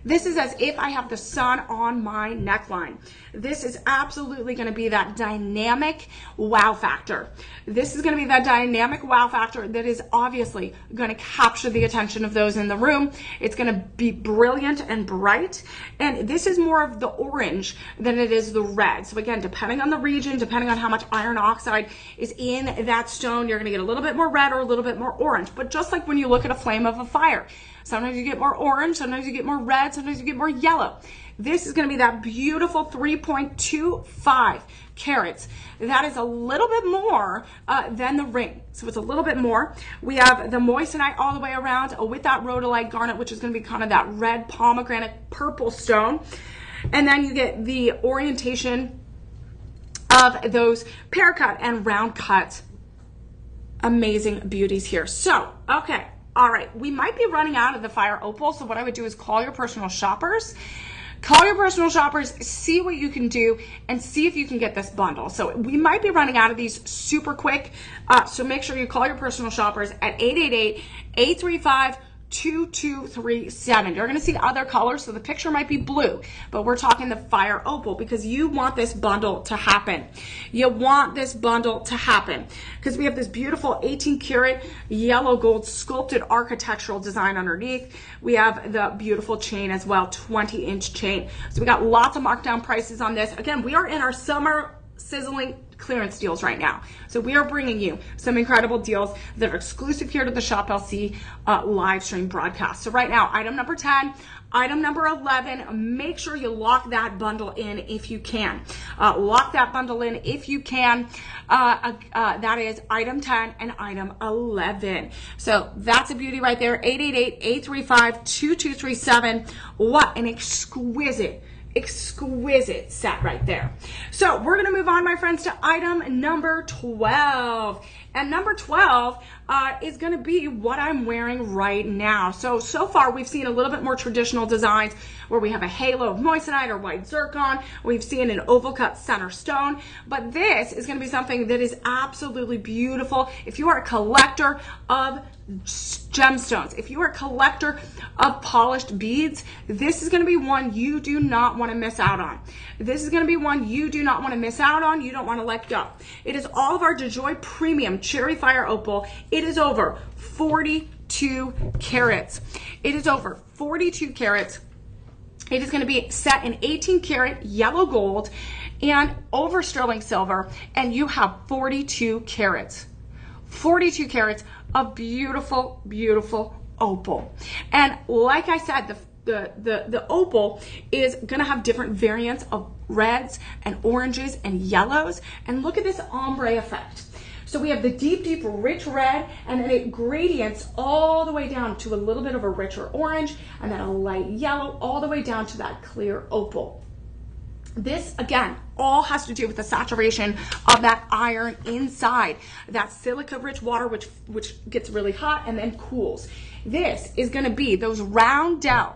This is as if I have the sun on my neckline. This is absolutely going to be that dynamic wow factor. This is going to be that dynamic wow factor that is obviously going to capture the attention of those in the room. It's going to be brilliant and bright. And this is more of the orange than it is the red. So again, depending on the region, depending on how much iron oxide is in that stone, you're going to get a little bit more red or a little bit more orange. But just like when you look at a flame of a fire, sometimes you get more orange, sometimes you get more red, sometimes you get more yellow. This is going to be that beautiful 3.25 carats. That is a little bit more than the ring. So it's a little bit more. We have the moissanite all the way around with that rhodolite garnet, which is going to be kind of that red pomegranate purple stone. And then you get the orientation of those pear cut and round cut amazing beauties here. So, okay, all right, we might be running out of the Fire Opal, so what I would do is call your personal shoppers. Call your personal shoppers, see what you can do, and see if you can get this bundle. So we might be running out of these super quick, so make sure you call your personal shoppers at 888-835-2237. You're going to see other colors, so the picture might be blue, but we're talking the Fire Opal because you want this bundle to happen. You want this bundle to happen because we have this beautiful 18 karat yellow gold sculpted architectural design underneath. We have the beautiful chain as well, 20-inch chain. So we got lots of markdown prices on this. Again, we are in our summer sizzling clearance deals right now. So we are bringing you some incredible deals that are exclusive here to the Shop LC live stream broadcast. So right now, item number 10, item number 11, make sure you lock that bundle in if you can. Lock that bundle in if you can. That is item 10 and item 11. So that's a beauty right there. 888-835-2237. What an exquisite set right there. So we're going to move on, my friends, to item number 12. And number 12 is going to be what I'm wearing right now. So far we've seen a little bit more traditional designs where we have a halo of moissanite or white zircon. We've seen an oval cut center stone, but this is going to be something that is absolutely beautiful. If you are a collector of gemstones, if you are a collector of polished beads, this is going to be one you do not want to miss out on. This is going to be one you do not want to miss out on. You don't want to let go. It is all of our DeJoy Premium Cherry Fire Opal. It is over 42 carats. It is over 42 carats. It is going to be set in 18 karat yellow gold and over sterling silver, and you have 42 carats. 42 carats of beautiful, beautiful opal. And like I said, the opal is gonna have different variants of reds and oranges and yellows. And look at this ombre effect. So we have the deep, deep, rich red, and then it gradients all the way down to a little bit of a richer orange, and then a light yellow, all the way down to that clear opal. This, again, all has to do with the saturation of that iron inside, that silica-rich water, which gets really hot and then cools. This is going to be those roundel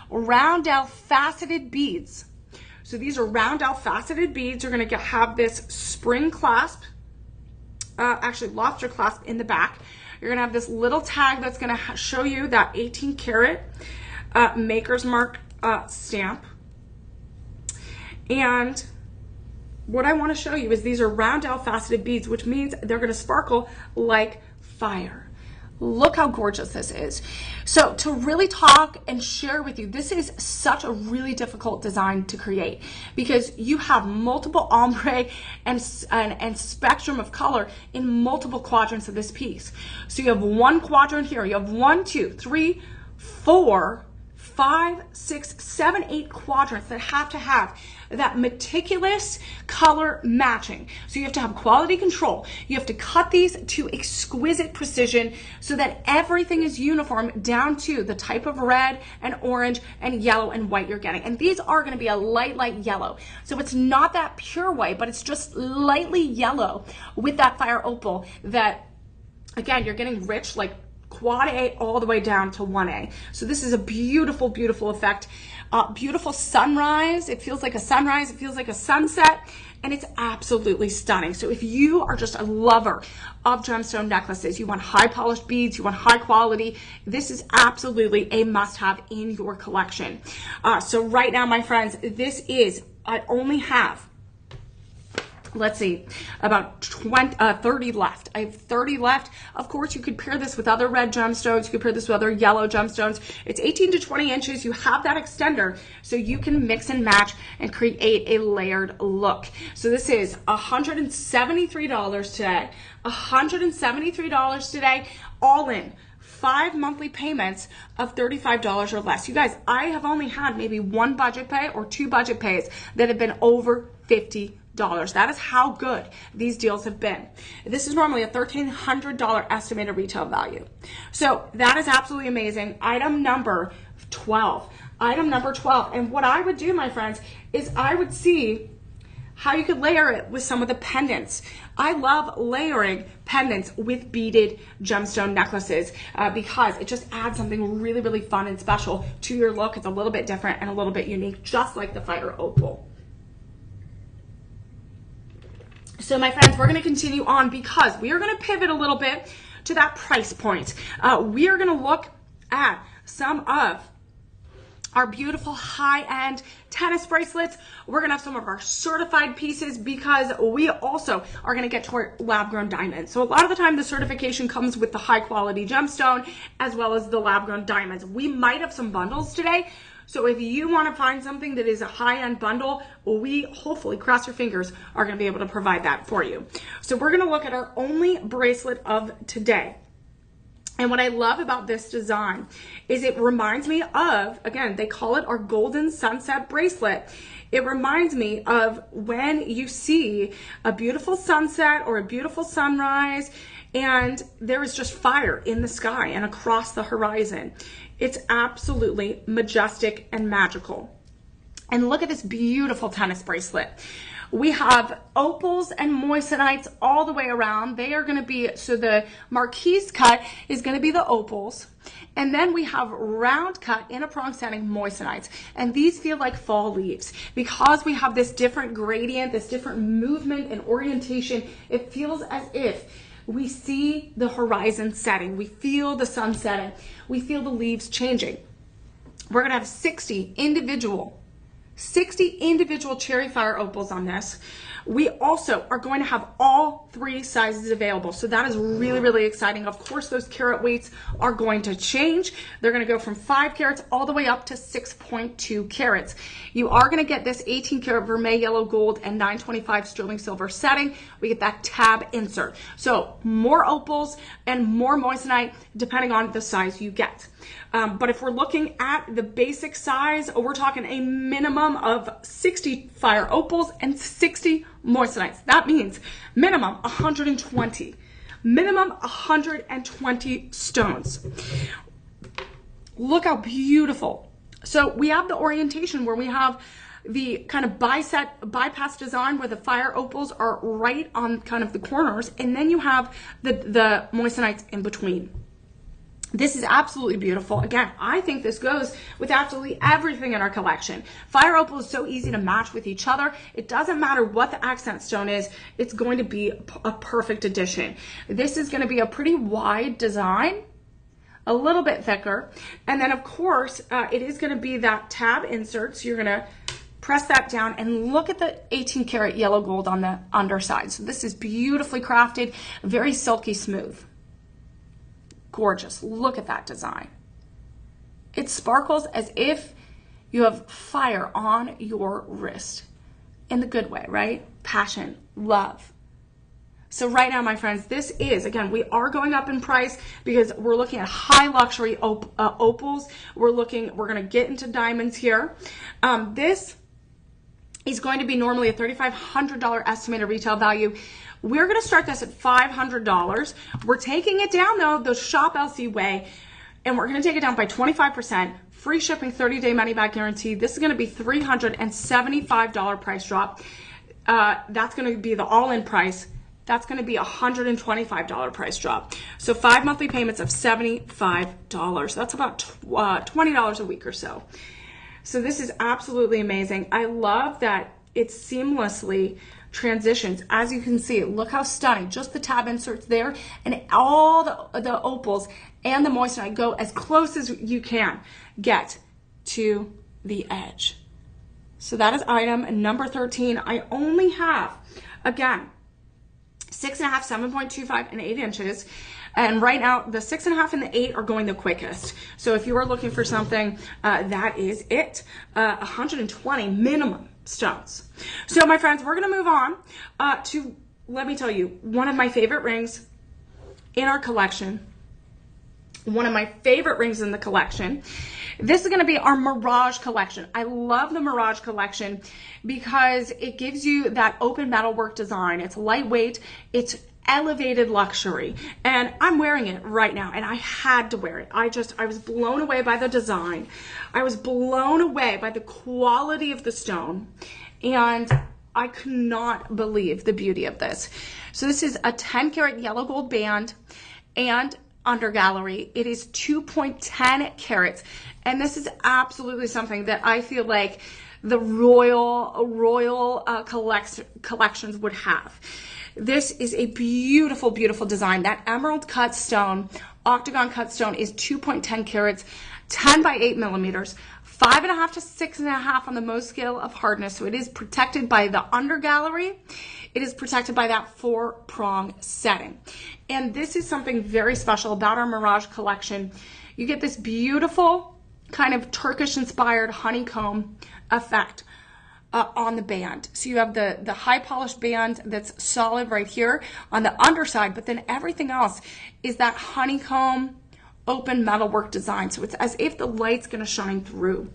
faceted beads. So these are roundel faceted beads. You're going to have this spring clasp, actually lobster clasp in the back. You're going to have this little tag that's going to show you that 18 karat Maker's Mark stamp. And what I want to show you is these are roundel faceted beads, which means they're going to sparkle like fire. Look how gorgeous this is. So to really talk and share with you, this is such a really difficult design to create because you have multiple ombre and spectrum of color in multiple quadrants of this piece. So you have one quadrant here. You have 1, 2, 3, 4, 5, 6, 7, 8 quadrants that have to have that meticulous color matching. So you have to have quality control. You have to cut these to exquisite precision so that everything is uniform down to the type of red and orange and yellow and white you're getting. And these are going to be a light yellow. So it's not that pure white, but it's just lightly yellow with that Fire Opal that, again, you're getting rich like quad A all the way down to 1A. So this is a beautiful, beautiful effect. Beautiful sunrise. It feels like a sunrise. It feels like a sunset. And it's absolutely stunning. So if you are just a lover of gemstone necklaces, you want high polished beads, you want high quality, this is absolutely a must-have in your collection. So right now, my friends, this is, I only have, let's see, about 30 left. I have 30 left. Of course, you could pair this with other red gemstones. You could pair this with other yellow gemstones. It's 18 to 20 inches. You have that extender, so you can mix and match and create a layered look. So this is $173 today. $173 today, all in. 5 monthly payments of $35 or less. You guys, I have only had maybe 1 budget pay or 2 budget pays that have been over $50. That is how good these deals have been. This is normally a $1,300 estimated retail value. So that is absolutely amazing. Item number 12. item number 12. And what I would do, my friends, is I would see how you could layer it with some of the pendants. I love layering pendants with beaded gemstone necklaces because it just adds something really, really fun and special to your look. It's a little bit different and a little bit unique, just like the Fire Opal. So my friends, we're gonna continue on because we are gonna pivot a little bit to that price point. We are gonna look at some of our beautiful high-end tennis bracelets. We're gonna have some of our certified pieces because we also are gonna get to our lab-grown diamonds. So a lot of the time the certification comes with the high-quality gemstone as well as the lab-grown diamonds. We might have some bundles today. So if you wanna find something that is a high-end bundle, we hopefully, cross your fingers, are gonna be able to provide that for you. So we're gonna look at our only bracelet of today. And what I love about this design is it reminds me of, again, they call it our golden sunset bracelet. It reminds me of when you see a beautiful sunset or a beautiful sunrise and there is just fire in the sky and across the horizon. It's absolutely majestic and magical. And look at this beautiful tennis bracelet. We have opals and moissanites all the way around. They are going to be, so the marquise cut is going to be the opals. And then we have round cut in a prong setting moissanites. And these feel like fall leaves because we have this different gradient, this different movement and orientation. It feels as if we see the horizon setting. We feel the sun setting. We feel the leaves changing. We're going to have 60 individual cherry fire opals on this. We also are going to have all 3 sizes available. So that is really, really exciting. Of course, those carat weights are going to change. They're going to go from 5 carats all the way up to 6.2 carats. You are going to get this 18 karat vermeil yellow gold and 925 sterling silver setting. We get that tab insert. So more opals and more moissanite depending on the size you get. But if we're looking at the basic size, we're talking a minimum of 60 fire opals and 60 moissanites. That means minimum 120. Minimum 120 stones. Look how beautiful. So we have the orientation where we have the kind of bypass design where the fire opals are right on kind of the corners, and then you have the moissanites in between. This is absolutely beautiful. Again, I think this goes with absolutely everything in our collection. Fire opal is so easy to match with each other. It doesn't matter what the accent stone is, it's going to be a perfect addition. This is going to be a pretty wide design, a little bit thicker. And then of course, it is going to be that tab insert. So you're going to press that down and look at the 18 karat yellow gold on the underside. So this is beautifully crafted, very silky smooth. Gorgeous. Look at that design. It sparkles as if you have fire on your wrist in the good way, right? Passion, love. So right now, my friends, this is, again, we are going up in price because we're looking at high luxury opals. We're going to get into diamonds here. This is going to be normally a $3,500 estimated retail value. We're going to start this at $500. We're taking it down though, the Shop LC way, and we're going to take it down by 25%. Free shipping, 30-day money back guarantee. This is going to be $375 price drop. That's going to be the all-in price. That's going to be $125 price drop. So 5 monthly payments of $75. That's about $20 a week or so. So this is absolutely amazing. I love that it seamlessly transitions. As you can see, look how stunning. Just the tab inserts there, and all the opals and the moissanite go as close as you can get to the edge. So that is item number 13. I only have, again, 6.5, 7.25, and 8 inches. And right now, the 6.5 and the 8 are going the quickest. So if you are looking for something, that is it. 120 minimum stones. So my friends, we're going to move on to, let me tell you, one of my favorite rings in our collection. One of my favorite rings in the collection. This is going to be our Mirage collection. I love the Mirage collection because it gives you that open metalwork design. It's lightweight. It's elevated luxury. And I'm wearing it right now, and I had to wear it. I was blown away by the design. I was blown away by the quality of the stone, and I could not believe the beauty of this. So this is a 10 karat yellow gold band and undergallery. It is 2.10 carats, and this is absolutely something that I feel like the royal collections would have. This is a beautiful, beautiful design. That emerald cut stone, octagon cut stone, is 2.10 carats, 10 by 8 millimeters, 5.5 to 6.5 on the Mohs scale of hardness. So it is protected by the undergallery. It is protected by that 4-prong setting. And this is something very special about our Mirage collection. You get this beautiful kind of Turkish-inspired honeycomb effect on the band. So you have the high polished band that's solid right here on the underside, but then everything else is that honeycomb open metalwork design. So it's as if the light's going to shine through.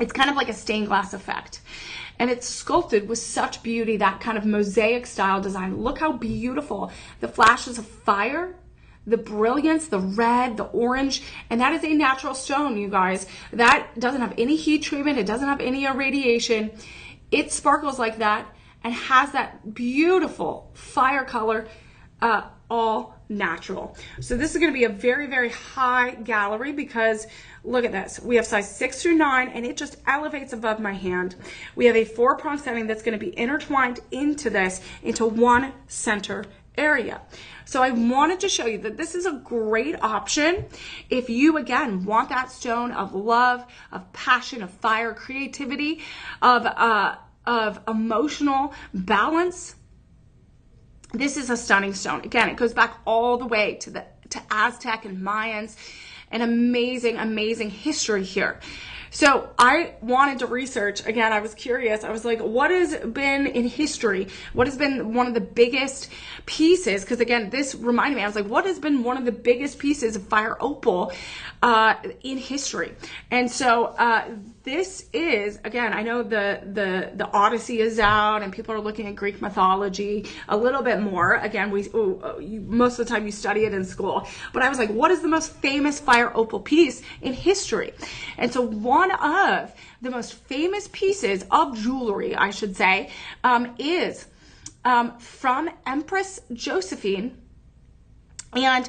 It's kind of like a stained glass effect. And it's sculpted with such beauty, that kind of mosaic style design. Look how beautiful the flashes of fire, the brilliance, the red, the orange, and that is a natural stone, you guys. That doesn't have any heat treatment. It doesn't have any irradiation. It sparkles like that and has that beautiful fire color, all natural. So this is going to be a very, very high gallery because look at this. We have size 6 through 9, and it just elevates above my hand. We have a 4-prong setting that's going to be intertwined into this, into one center area. So I wanted to show you that this is a great option if you, again, want that stone of love, of passion, of fire, creativity, of emotional balance. This is a stunning stone. Again, it goes back all the way to Aztec and Mayans. An amazing, amazing history here. So I wanted to research, again, I was curious. I was like, what has been in history? What has been one of the biggest pieces? Because again, this reminded me, I was like, what has been one of the biggest pieces of Fire Opal in history? And so this is, again, I know the Odyssey is out and people are looking at Greek mythology a little bit more. Again, most of the time you study it in school. But I was like, what is the most famous Fire Opal piece in history? And so one of the most famous pieces of jewelry, I should say, is from Empress Josephine, and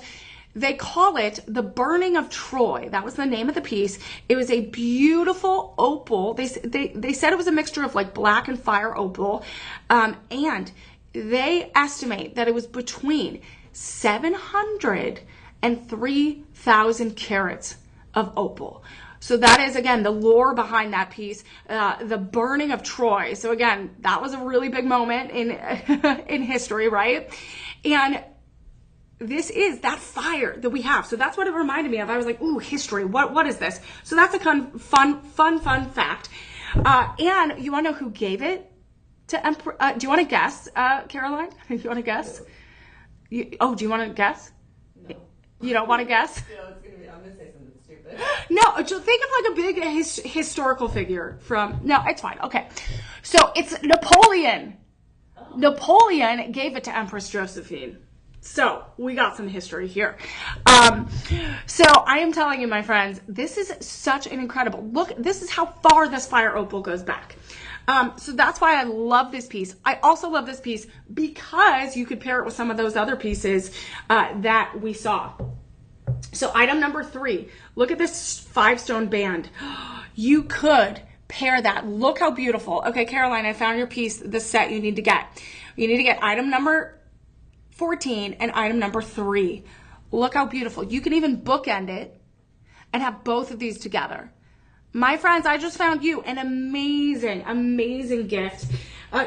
they call it the Burning of Troy. That was the name of the piece. It was a beautiful opal. They said it was a mixture of like black and fire opal, and they estimate that it was between 700 and 3,000 carats of opal. So that is, again, the lore behind that piece, the burning of Troy. So again, that was a really big moment in history, right? And this is that fire that we have. So that's what it reminded me of. I was like, ooh, history. What is this? So that's a fun fact. And you want to know who gave it to Emperor? Do you want to guess, Caroline? Do you want to guess? Do you want to guess? No. You don't want to guess? No, it's gonna be. I'm gonna say something stupid. No, just think of like a big historical figure from. No, it's fine. Okay, so it's Napoleon. Oh. Napoleon gave it to Empress Josephine. So we got some history here. So I am telling you, my friends, this is such an incredible look. This is how far this Fire Opal goes back. So that's why I love this piece. I also love this piece because you could pair it with some of those other pieces that we saw. So item number 3, look at this 5-stone band. You could pair that. Look how beautiful. Okay, Caroline, I found your piece, the set you need to get. You need to get item number 14 and item number 3. Look how beautiful. You can even bookend it and have both of these together. My friends, I just found you an amazing, amazing gift.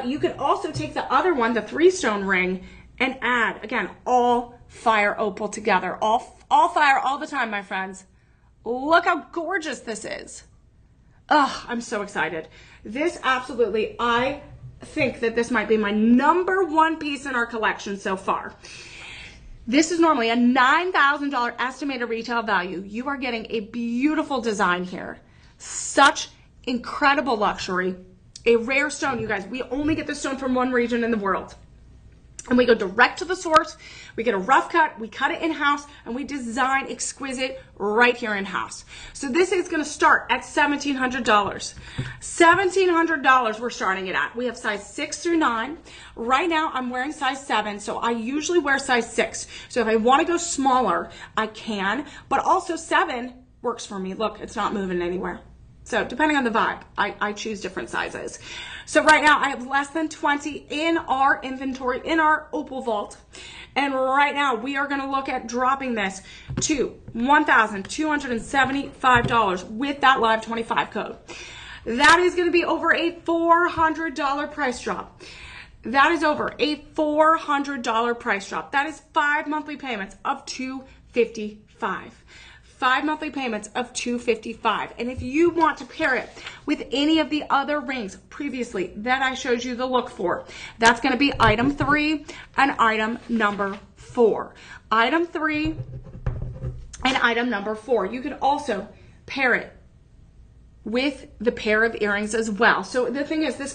You could also take the other one, the 3-stone ring, and add, again, all Fire Opal together. All fire all the time, my friends. Look how gorgeous this is. Oh, I'm so excited. This absolutely, I think that this might be my number 1 piece in our collection so far. This is normally a $9,000 estimated retail value. You are getting a beautiful design here. Such incredible luxury. A rare stone, you guys. We only get this stone from one region in the world. And we go direct to the source. We get a rough cut, we cut it in-house, and we design exquisite right here in-house. So this is gonna start at $1,700. $1,700 we're starting it at. We have size 6 through 9. Right now I'm wearing size 7, so I usually wear size 6. So if I wanna go smaller, I can, but also 7 works for me. Look, it's not moving anywhere. So depending on the vibe, I choose different sizes. So right now I have less than 20 in our inventory, in our Opal vault. And right now we are gonna look at dropping this to $1,275 with that live 25 code. That is gonna be over a $400 price drop. That is over a $400 price drop. That is 5 monthly payments of $255. 5 monthly payments of $255. And if you want to pair it with any of the other rings previously that I showed you the look for, that's going to be item 3 and item number 4. Item 3 and item number 4. You can also pair it with the pair of earrings as well. So the thing is, this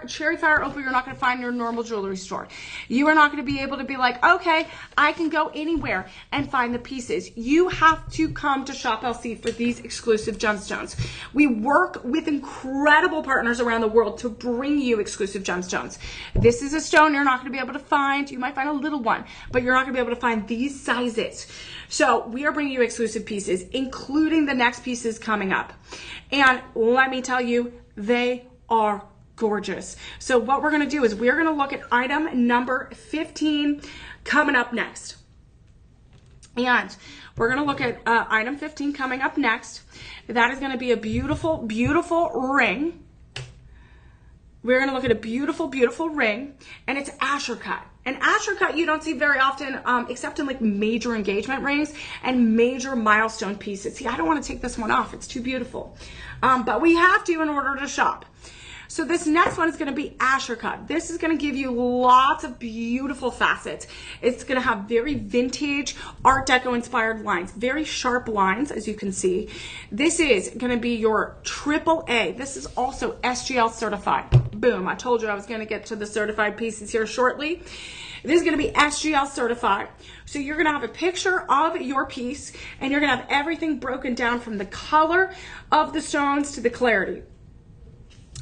cherry fire opal, you're not going to find in your normal jewelry store. You are not going to be able to be like, okay, I can go anywhere and find the pieces. You have to come to Shop LC for these exclusive gemstones. We work with incredible partners around the world to bring you exclusive gemstones. This is a stone you're not going to be able to find. You might find a little one, but you're not going to be able to find these sizes. So we are bringing you exclusive pieces, including the next pieces coming up. And let me tell you, they are gorgeous. So what we're gonna do is we're gonna look at item number 15 coming up next. And we're gonna look at item 15 coming up next. That is gonna be a beautiful, beautiful ring. We're gonna look at a beautiful, beautiful ring, and it's Asher cut. And Asher cut you don't see very often, except in like major engagement rings and major milestone pieces. See, I don't wanna take this one off, it's too beautiful. But we have to in order to shop. So this next one is gonna be Asher cut. This is gonna give you lots of beautiful facets. It's gonna have very vintage Art Deco inspired lines, very sharp lines, as you can see. This is gonna be your AAA. This is also SGL certified. Boom, I told you I was gonna get to the certified pieces here shortly. This is gonna be SGL certified. So you're gonna have a picture of your piece, and you're gonna have everything broken down from the color of the stones to the clarity.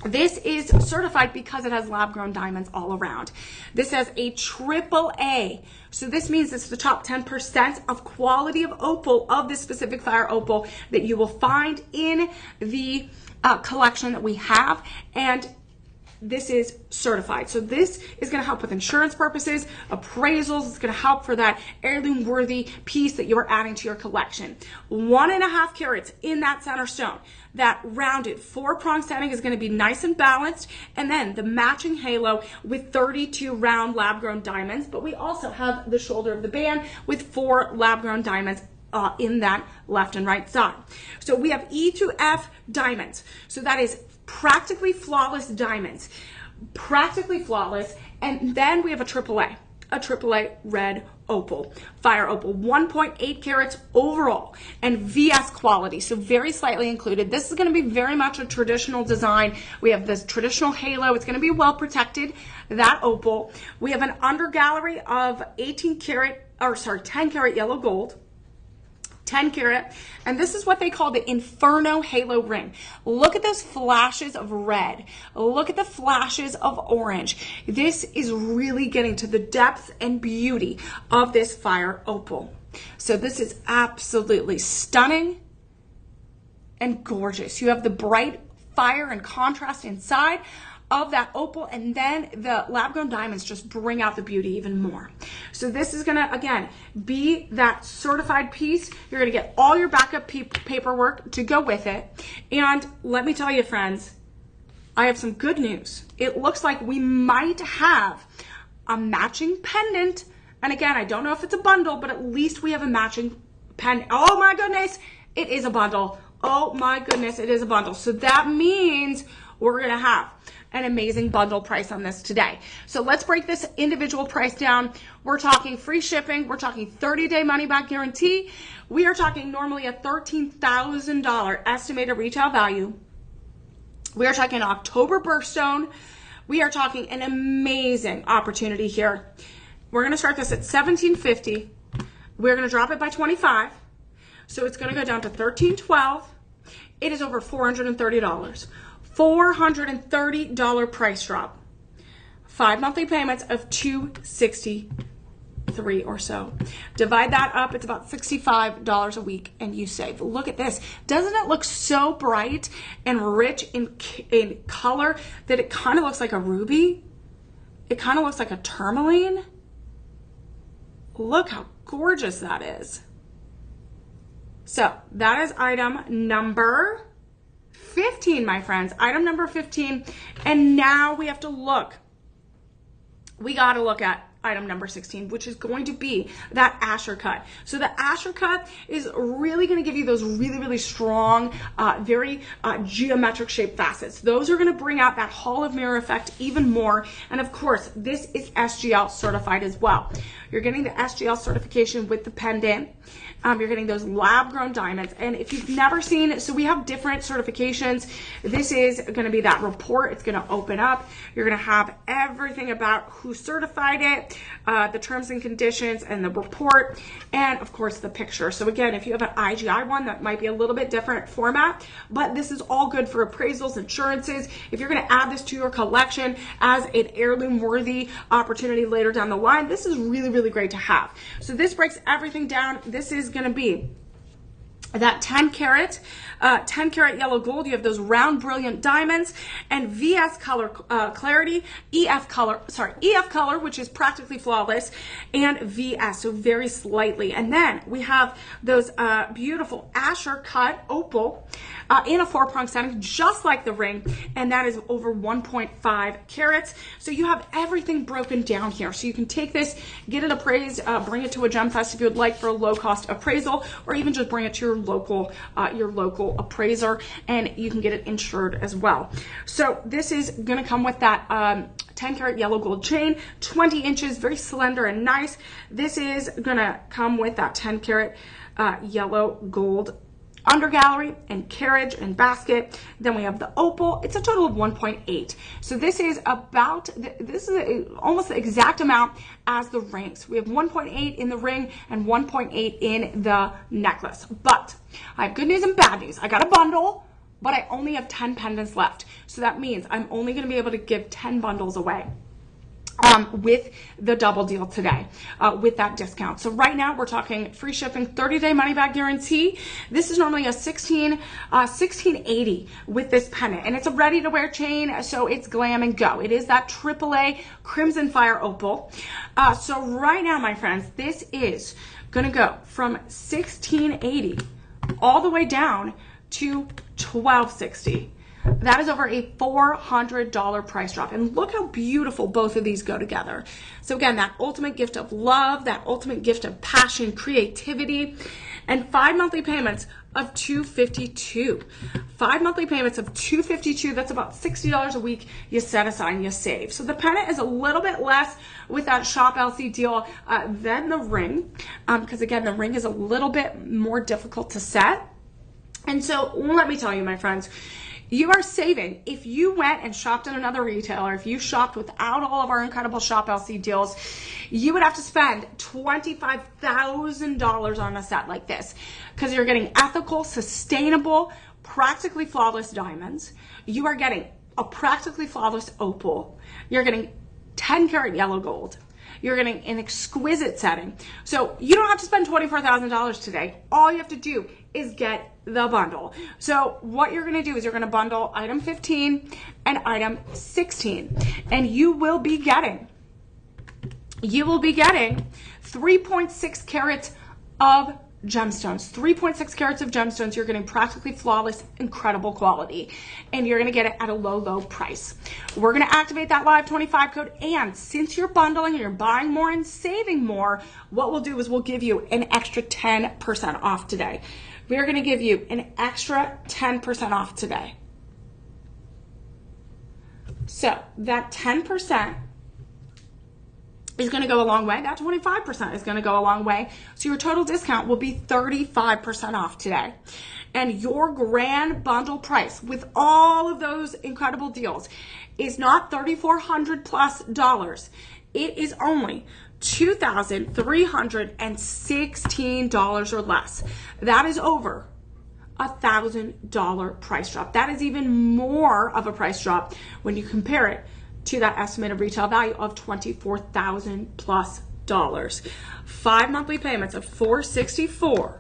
This is certified because it has lab-grown diamonds all around. This has a AAA. So this means it's the top 10% of quality of opal, of this specific fire opal, that you will find in the collection that we have. And this is certified. So this is going to help with insurance purposes, appraisals. It's going to help for that heirloom worthy piece that you're adding to your collection. 1.5 carats in that center stone. That rounded 4-prong setting is going to be nice and balanced. And then the matching halo with 32 round lab grown diamonds. But we also have the shoulder of the band with 4 lab grown diamonds in that left and right side. So we have E to F diamonds. So that is practically flawless diamonds, practically flawless. And then we have a AAA red opal, fire opal, 1.8 carats overall, and VS quality, so very slightly included. This is going to be very much a traditional design. We have this traditional halo. It's going to be well protected, that opal. We have an under gallery of 10 karat yellow gold, 10 karat, and this is what they call the Inferno Halo ring. Look at those flashes of red. Look at the flashes of orange. This is really getting to the depth and beauty of this fire opal. So this is absolutely stunning and gorgeous. You have the bright fire and contrast inside of that opal, and then the lab-grown diamonds just bring out the beauty even more. So this is gonna, again, be that certified piece. You're gonna get all your backup paperwork to go with it. And let me tell you, friends, I have some good news. It looks like we might have a matching pendant. And again, I don't know if it's a bundle, but at least we have a matching pendant. Oh my goodness, it is a bundle. Oh my goodness, it is a bundle. So that means we're gonna have an amazing bundle price on this today. So let's break this individual price down. We're talking free shipping. We're talking 30-day money back guarantee. We are talking normally a $13,000 estimated retail value. We are talking an October birthstone. We are talking an amazing opportunity here. We're going to start this at $17.50. We're going to drop it by 25. So it's going to go down to $13.12. It is over $430. $430 price drop. 5 monthly payments of $263 or so. Divide that up, it's about $65 a week, and you save. Look at this. Doesn't it look so bright and rich in color that it kind of looks like a ruby? It kind of looks like a tourmaline. Look how gorgeous that is. So that is item number 15, my friends. Item number 15. And now we have to look. We got to look at item number 16, which is going to be that Asher cut. So the Asher cut is really going to give you those really, really strong, very geometric shaped facets. Those are going to bring out that Hall of Mirror effect even more. And of course, this is SGL certified as well. You're getting the SGL certification with the pendant. You're getting those lab grown diamonds. And if you've never seen, so we have different certifications. This is going to be that report. It's going to open up. You're going to have everything about who certified it, the terms and conditions, and the report, and of course the picture. So again, if you have an IGI one, that might be a little bit different format, but this is all good for appraisals, insurances. If you're going to add this to your collection as an heirloom worthy opportunity later down the line, this is really, really great to have. So this breaks everything down. This is going to be that 10 karat yellow gold. You have those round brilliant diamonds, and VS color clarity, EF color, which is practically flawless, and VS, so very slightly. And then we have those beautiful Asher cut opal in a 4-prong setting, just like the ring, and that is over 1.5 carats. So you have everything broken down here. So you can take this, get it appraised, bring it to a gem fest if you would like for a low cost appraisal, or even just bring it to your local appraiser, and you can get it insured as well. So this is going to come with that 10 karat yellow gold chain, 20 inches, very slender and nice. This is going to come with that 10 karat yellow gold undergallery and carriage and basket. Then we have the opal. It's a total of 1.8. So this is almost the exact amount as the rings. We have 1.8 in the ring and 1.8 in the necklace. But I have good news and bad news. I got a bundle, but I only have 10 pendants left. So that means I'm only going to be able to give 10 bundles away. With the double deal today, with that discount. So right now we're talking free shipping, 30-day money back guarantee. This is normally a $1680 with this pendant, and it's a ready to wear chain, so it's glam and go. It is that AAA Crimson Fire Opal. So right now, my friends, this is gonna go from $1680 all the way down to $1260. That is over a $400 price drop. And look how beautiful both of these go together. So again, that ultimate gift of love, that ultimate gift of passion, creativity, and 5 monthly payments of $252. 5 monthly payments of $252. That's about $60 a week you set aside and you save. So the pendant is a little bit less with that Shop LC deal than the ring, because again, the ring is a little bit more difficult to set. And so let me tell you, my friends, you are saving. If you went and shopped at another retailer, if you shopped without all of our incredible Shop LC deals, you would have to spend $25,000 on a set like this, because you're getting ethical, sustainable, practically flawless diamonds. You are getting a practically flawless opal. You're getting 10 karat yellow gold. You're getting an exquisite setting. So you don't have to spend $24,000 today. All you have to do is get the bundle. So what you're going to do is you're going to bundle item 15 and item 16, and you will be getting 3.6 carats of gemstones. 3.6 carats of gemstones. You're getting practically flawless, incredible quality, and you're going to get it at a low, low price. We're going to activate that live 25 code, and since you're bundling and you're buying more and saving more, what we'll do is we'll give you an extra 10% off today. We're going to give you an extra 10% off today. So that 10% is going to go a long way. That 25% is going to go a long way. So your total discount will be 35% off today. And your grand bundle price with all of those incredible deals is not $3,400 plus. It is only $2,316 or less. That is over $1,000 price drop. That is even more of a price drop when you compare it to that estimated retail value of $24,000 plus. 5 monthly payments of $464.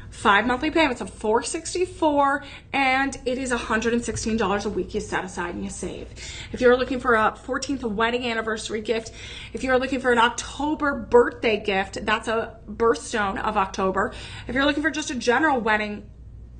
5 monthly payments of $464, and it is $116 a week you set aside and you save. If you're looking for a 14th wedding anniversary gift, if you're looking for an October birthday gift, that's a birthstone of October. If you're looking for just a general wedding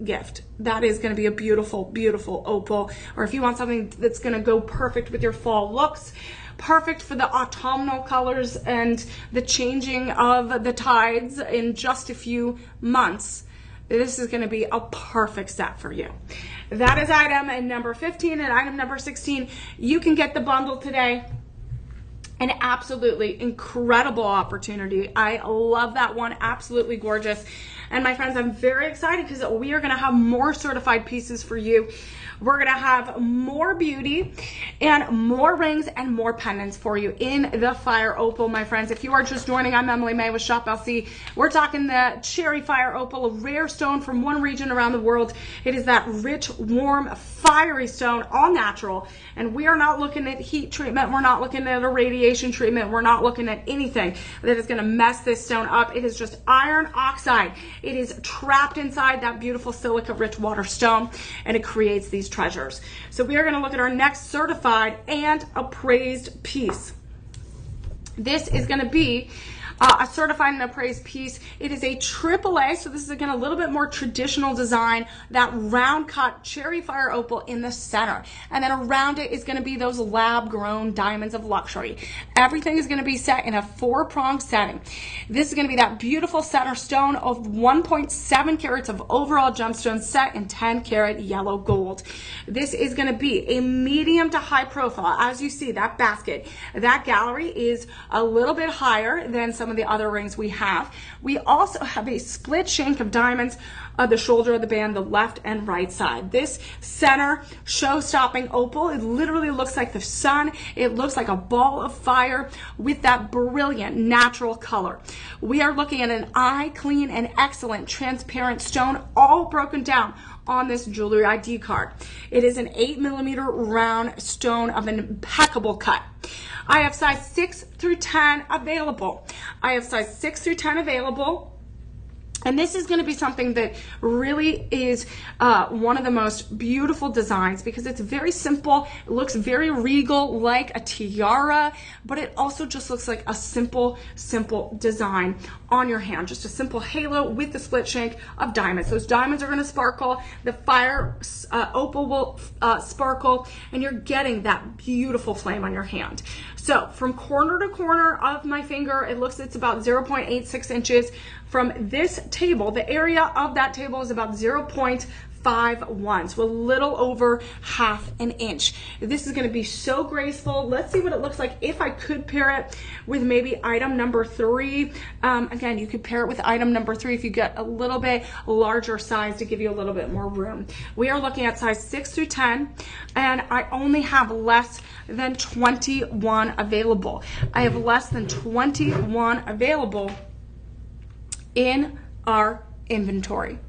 gift, that is going to be a beautiful, beautiful opal. Or if you want something that's going to go perfect with your fall looks, perfect for the autumnal colors and the changing of the tides in just a few months, this is going to be a perfect set for you. That is item number 15, and item number 16. You can get the bundle today. An absolutely incredible opportunity. I love that one. Absolutely gorgeous. And my friends, I'm very excited because we are going to have more certified pieces for you. We're going to have more beauty and more rings and more pendants for you in the Fire Opal, my friends. If you are just joining, I'm Emily May with Shop LC. We're talking the Cherry Fire Opal, a rare stone from one region around the world. It is that rich, warm, fiery stone, all natural. And we are not looking at heat treatment. We're not looking at a radiation treatment. We're not looking at anything that is going to mess this stone up. It is just iron oxide. It is trapped inside that beautiful silica-rich water stone, and it creates these treasures. So we are going to look at our next certified and appraised piece. This is going to be a certified and appraised piece. It is a AAA, so this is again a little bit more traditional design, that round cut cherry fire opal in the center. And then around it is going to be those lab grown diamonds of luxury. Everything is going to be set in a 4-pronged setting. This is going to be that beautiful center stone of 1.7 carats of overall gemstone set in 10 karat yellow gold. This is going to be a medium to high profile. As you see, that basket, that gallery is a little bit higher than some of the other rings we have. We also have a split shank of diamonds on the shoulder of the band, the left and right side. This center show-stopping opal, it literally looks like the sun. It looks like a ball of fire with that brilliant natural color. We are looking at an eye clean and excellent transparent stone, all broken down on this jewelry ID card. It is an 8mm round stone of an impeccable cut. I have size 6 through 10 available. I have size 6 through 10 available. And this is going to be something that really is one of the most beautiful designs, because it's very simple. It looks very regal, like a tiara, but it also just looks like a simple, simple design on your hand. Just a simple halo with the split shank of diamonds. Those diamonds are going to sparkle. The fire opal will sparkle, and you're getting that beautiful flame on your hand. So from corner to corner of my finger, it's about 0.86 inches. From this table, the area of that table is about 0.51, so a little over half an inch. This is going to be so graceful. Let's see what it looks like if I could pair it with maybe item number 3. Again, you could pair it with item number 3 if you get a little bit larger size to give you a little bit more room. We are looking at size 6 through 10, and I only have less than 21 available. I have less than 21 available in our inventory.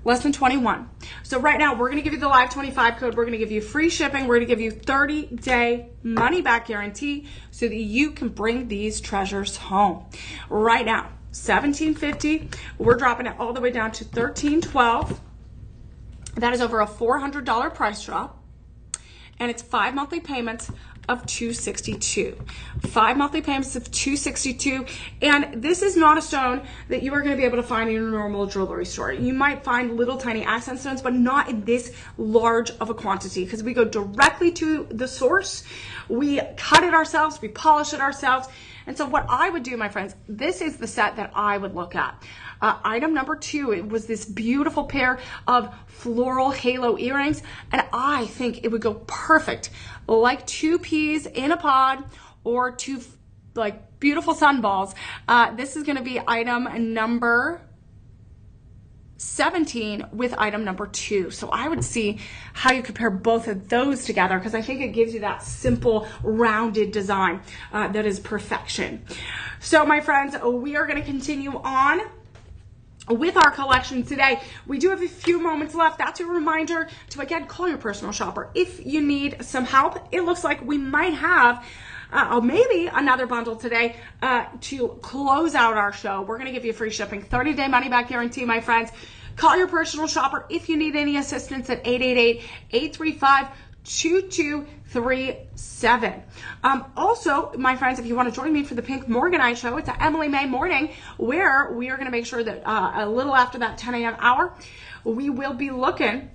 Less than 21. So right now, we're going to give you the live 25 code. We're going to give you free shipping. We're going to give you 30-day money back guarantee so that you can bring these treasures home. Right now, $17.50. We're dropping it all the way down to $13.12. That is over a $400 price drop. And it's 5 monthly payments of $262. 5 monthly payments of $262. And this is not a stone that you are going to be able to find in your normal jewelry store. You might find little tiny accent stones, but not in this large of a quantity, because we go directly to the source. We cut it ourselves, we polish it ourselves. And so what I would do, my friends, this is the set that I would look at. Item number 2, it was this beautiful pair of floral halo earrings, and I think it would go perfect like 2 peas in a pod or 2 like beautiful sunballs. This is going to be item number 17 with item number 2. So I would see how you compare both of those together, because I think it gives you that simple rounded design that is perfection. So my friends, we are going to continue on with our collection today. We do have a few moments left. That's a reminder to, again, call your personal shopper if you need some help. It looks like we might have maybe another bundle today to close out our show. We're going to give you free shipping, 30-day money-back guarantee, my friends. Call your personal shopper if you need any assistance at 888-835-2237. Also, my friends, if you want to join me for the Pink Morganite show, it's at Emily May Morning, where we are going to make sure that a little after that 10 a.m. hour, we will be looking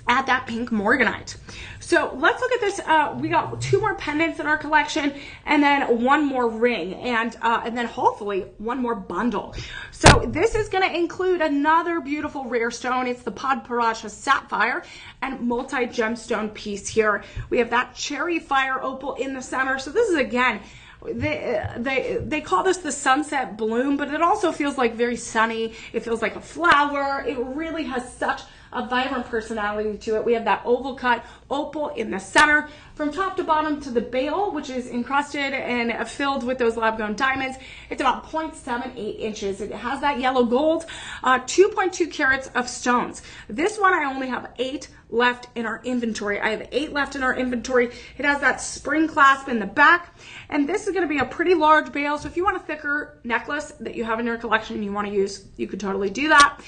at that pink morganite. So let's look at this. We got 2 more pendants in our collection, and then 1 more ring, and then hopefully 1 more bundle. So this is going to include another beautiful rare stone. It's the Padparaja Sapphire and multi-gemstone piece here. We have that cherry fire opal in the center. So this is, again, they call this the sunset bloom, but it also feels like very sunny. It feels like a flower. It really has such a vibrant personality to it. We have that oval cut opal in the center. From top to bottom to the bail, which is encrusted and filled with those lab-grown diamonds, it's about 0.78 inches. It has that yellow gold, 2.2 carats of stones. This one I only have 8 left in our inventory. I have 8 left in our inventory. It has that spring clasp in the back, and this is going to be a pretty large bail. So if you want a thicker necklace that you have in your collection and you want to use, you could totally do that.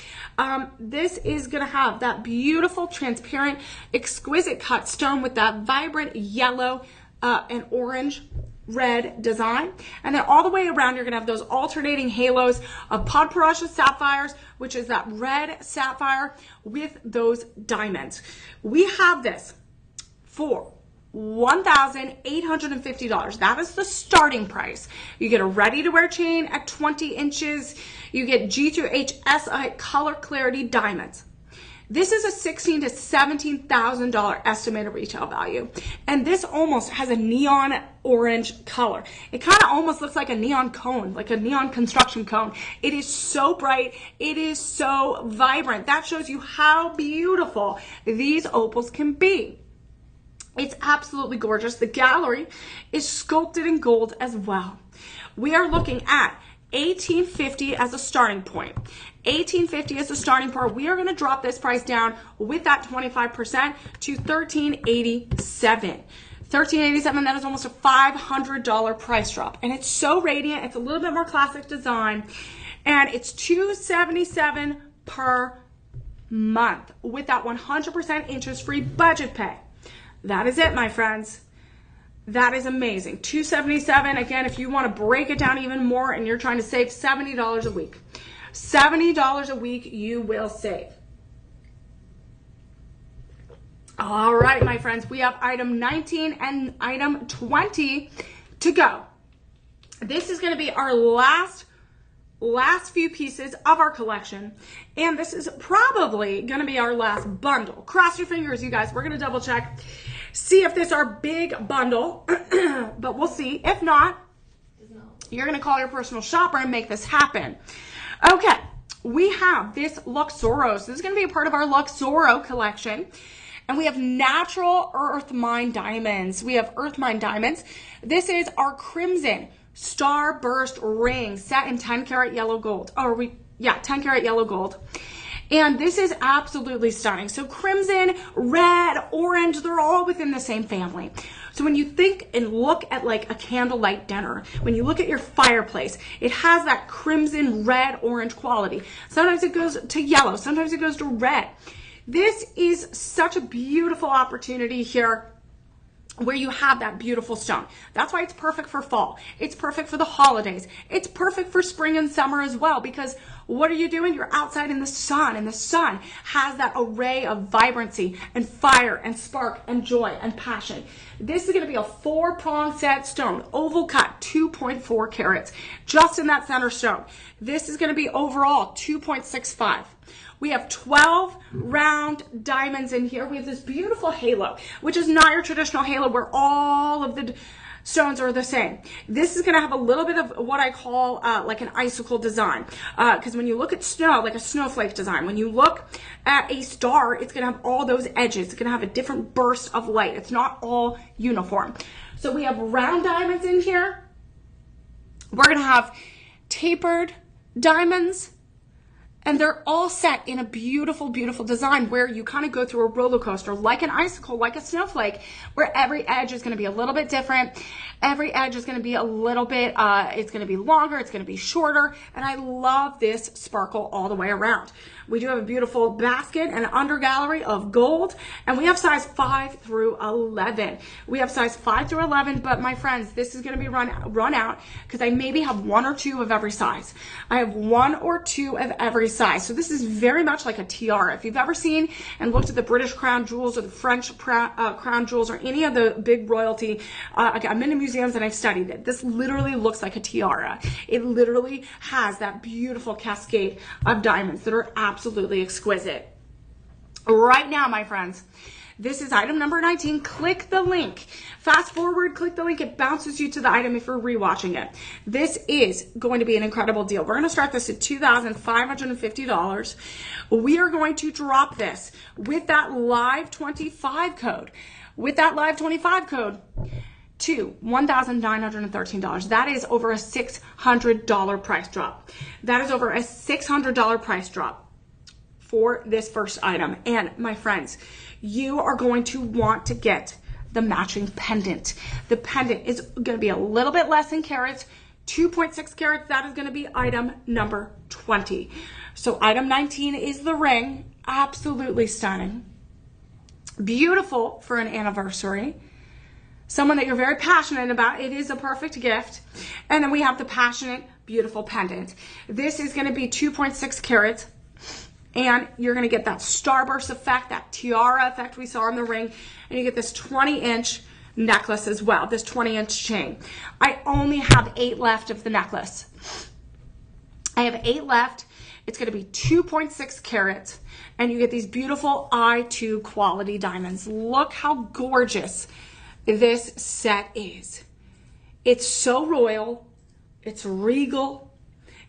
This is going to have that beautiful, transparent, exquisite cut stone with that vibrant yellow and orange red design, and then all the way around you're going to have those alternating halos of Padparaja sapphires, which is that red sapphire with those diamonds. We have this for $1,850. That is the starting price. You get a ready-to-wear chain at 20 inches. You get G through H SI color clarity diamonds. This is a $16,000 to $17,000 estimated retail value. And this almost has a neon orange color. It kind of almost looks like a neon cone, like a neon construction cone. It is so bright. It is so vibrant. That shows you how beautiful these opals can be. It's absolutely gorgeous. The gallery is sculpted in gold as well. We are looking at $1,850 as a starting point. $1,850 as a starting point. We are going to drop this price down with that 25% to $1,387. $1,387, that is almost a $500 price drop. And it's so radiant. It's a little bit more classic design. And it's $277 per month with that 100% interest-free budget pay. That is it, my friends. That is amazing. $277. Again, if you want to break it down even more and you're trying to save $70 a week. $70 a week you will save. All right, my friends, we have item 19 and item 20 to go. This is going to be our last few pieces of our collection, and this is probably going to be our last bundle. Cross your fingers, you guys. We're going to double check, see if this is our big bundle, but we'll see. If not, you're going to call your personal shopper and make this happen. Okay, we have this Luxoros. This is going to be a part of our Luxoro collection. And we have natural earth mine diamonds. We have earth mine diamonds. This is our crimson starburst ring set in 10 karat yellow gold. 10 karat yellow gold. And this is absolutely stunning. So crimson, red, orange, they're all within the same family. So when you think and look at like a candlelight dinner, when you look at your fireplace, it has that crimson, red, orange quality. Sometimes it goes to yellow, sometimes it goes to red. This is such a beautiful opportunity here where you have that beautiful stone. That's why it's perfect for fall. It's perfect for the holidays. It's perfect for spring and summer as well, because what are you doing? You're outside in the sun, and the sun has that array of vibrancy and fire and spark and joy and passion. This is going to be a 4-prong set stone, oval cut, 2.4 carats, just in that center stone. This is going to be overall 2.65. We have 12 round diamonds in here. We have this beautiful halo, which is not your traditional halo where all of the stones are the same. This is going to have a little bit of what I call like an icicle design. Because when you look at snow, like a snowflake design, when you look at a star, it's going to have all those edges. It's going to have a different burst of light. It's not all uniform. So we have round diamonds in here. We're going to have tapered diamonds. And they're all set in a beautiful, beautiful design where you kind of go through a roller coaster, like an icicle, like a snowflake, where every edge is going to be a little bit different. Every edge is going to be a little bit, it's going to be longer, it's going to be shorter. And I love this sparkle all the way around. We do have a beautiful basket and under gallery of gold. And we have size 5 through 11. We have size 5 through 11, but my friends, this is going to be run out because I maybe have 1 or 2 of every size. I have 1 or 2 of every size. So this is very much like a tiara. If you've ever seen and looked at the British crown jewels or the French crown jewels or any of the big royalty, I'm in the museums and I've studied it. This literally looks like a tiara. It literally has that beautiful cascade of diamonds that are absolutely exquisite. Right now, my friends, this is item number 19. Click the link. Fast forward, click the link. It bounces you to the item if you're rewatching it. This is going to be an incredible deal. We're going to start this at $2,550. We are going to drop this with that live 25 code. With that live 25 code to $1,913. That is over a $600 price drop. That is over a $600 price drop for this first item. And my friends, you are going to want to get the matching pendant. The pendant is going to be a little bit less in carats, 2.6 carats. That is going to be item number 20. So item 19 is the ring. Absolutely stunning. Beautiful for an anniversary. Someone that you're very passionate about. It is a perfect gift. And then we have the passionate, beautiful pendant. This is going to be 2.6 carats. And you're going to get that starburst effect, that tiara effect we saw in the ring. And you get this 20-inch necklace as well, this 20-inch chain. I only have 8 left of the necklace. I have 8 left. It's going to be 2.6 carats. And you get these beautiful I2 quality diamonds. Look how gorgeous this set is. It's so royal. It's regal.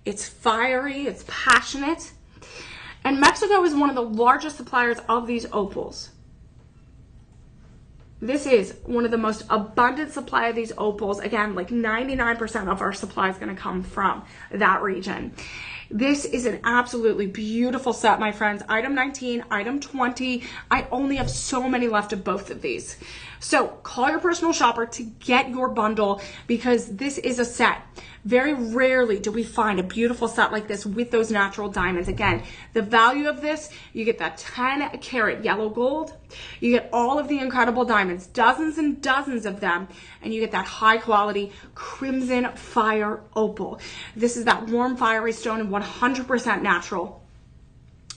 It's fiery. It's passionate. And Mexico is one of the largest suppliers of these opals. This is one of the most abundant supply of these opals. Again, like 99% of our supply is going to come from that region. This is an absolutely beautiful set, my friends. Item 19, item 20. I only have so many left of both of these. So call your personal shopper to get your bundle because this is a set. Very rarely do we find a beautiful set like this with those natural diamonds. Again, the value of this, you get that 10 karat yellow gold. You get all of the incredible diamonds, dozens and dozens of them, and you get that high quality crimson fire opal. This is that warm fiery stone and 100% natural.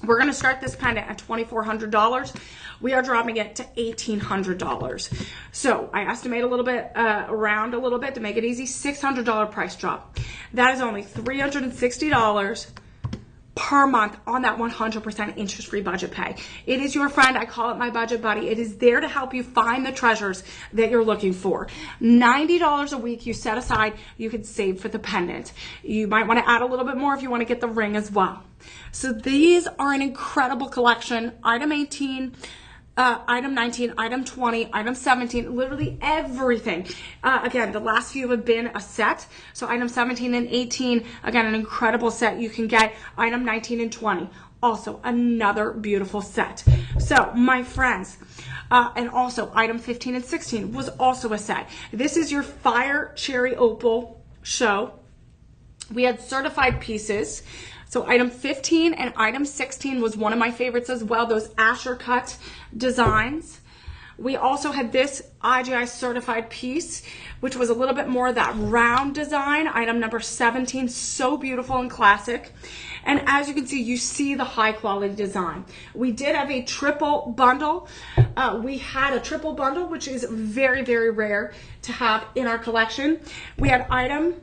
We're going to start this pendant at $2,400. We are dropping it to $1,800. So I estimate a little bit, around a little bit to make it easy, $600 price drop. That is only $360 per month on that 100% interest-free budget pay. It is your friend. I call it my budget buddy. It is there to help you find the treasures that you're looking for. $90 a week you set aside, you can save for the pendant. You might want to add a little bit more if you want to get the ring as well. So these are an incredible collection. Item 18, item 19, item 20, item 17, literally everything. Again, the last few have been a set. So item 17 and 18, again, an incredible set you can get. Item 19 and 20, also another beautiful set. So my friends, and also item 15 and 16 was also a set. This is your Fire Cherry Opal show. We had certified pieces. So item 15 and item 16 was one of my favorites as well, those Asher cut designs. We also had this IGI certified piece, which was a little bit more of that round design. Item number 17, so beautiful and classic. And as you can see, you see the high quality design. We did have a triple bundle. We had a triple bundle, which is very, very rare to have in our collection. We had item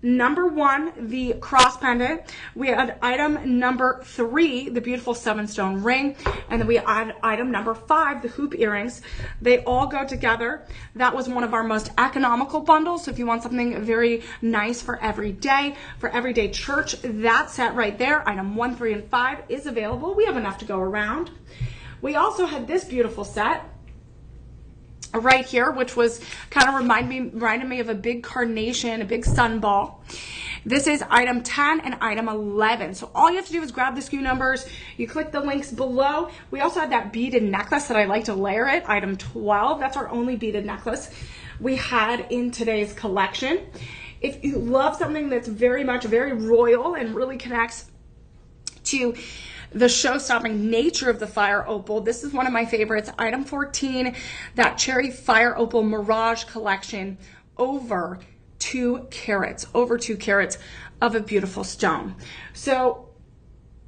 number 1, the cross pendant. We had item number 3, the beautiful 7-stone ring. And then we had item number 5, the hoop earrings. They all go together. That was one of our most economical bundles. So if you want something very nice for everyday church, that set right there, item 1, 3, and 5 is available. We have enough to go around. We also had this beautiful set right here, which was kind of reminded me of a big carnation, a big sunball. This is item 10 and item 11. So all you have to do is grab the SKU numbers. You click the links below. We also had that beaded necklace that I like to layer it. Item 12, that's our only beaded necklace we had in today's collection. If you love something that's very royal and really connects to the show-stopping nature of the Fire Opal, this is one of my favorites. Item 14, that Cherry Fire Opal Mirage collection, over 2 carats of a beautiful stone. So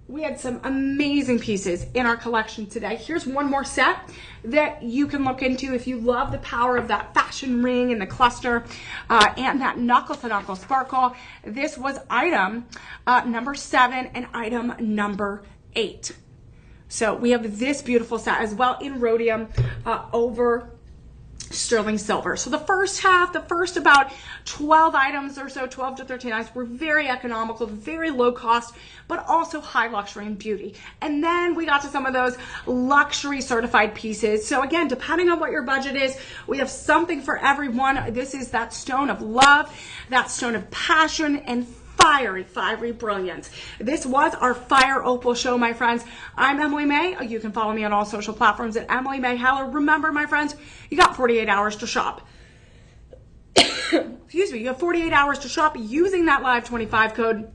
we had some amazing pieces in our collection today. Here's one more set that you can look into if you love the power of that fashion ring and the cluster and that knuckle-to-knuckle sparkle. This was item number 7 and item number 8. So we have this beautiful set as well in rhodium over sterling silver. So the first about 12 items or so, 12 to 13 items, were very economical, very low cost, but also high luxury and beauty. And then we got to some of those luxury certified pieces. So again, depending on what your budget is, we have something for everyone. This is that stone of love, that stone of passion, and fiery brilliance. This was our Fire Opal show, my friends. I'm Emily May. You can follow me on all social platforms at Emily May Heller. Remember, my friends, you got 48 hours to shop. Excuse me, you have 48 hours to shop using that Live 25 code.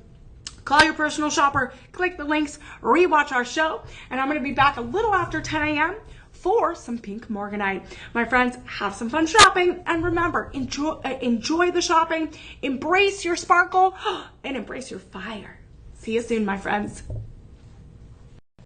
Call your personal shopper, click the links, rewatch our show, and I'm going to be back a little after 10 a.m. for some pink morganite. My friends, have some fun shopping, and remember, enjoy the shopping, embrace your sparkle, and embrace your fire. See you soon, my friends.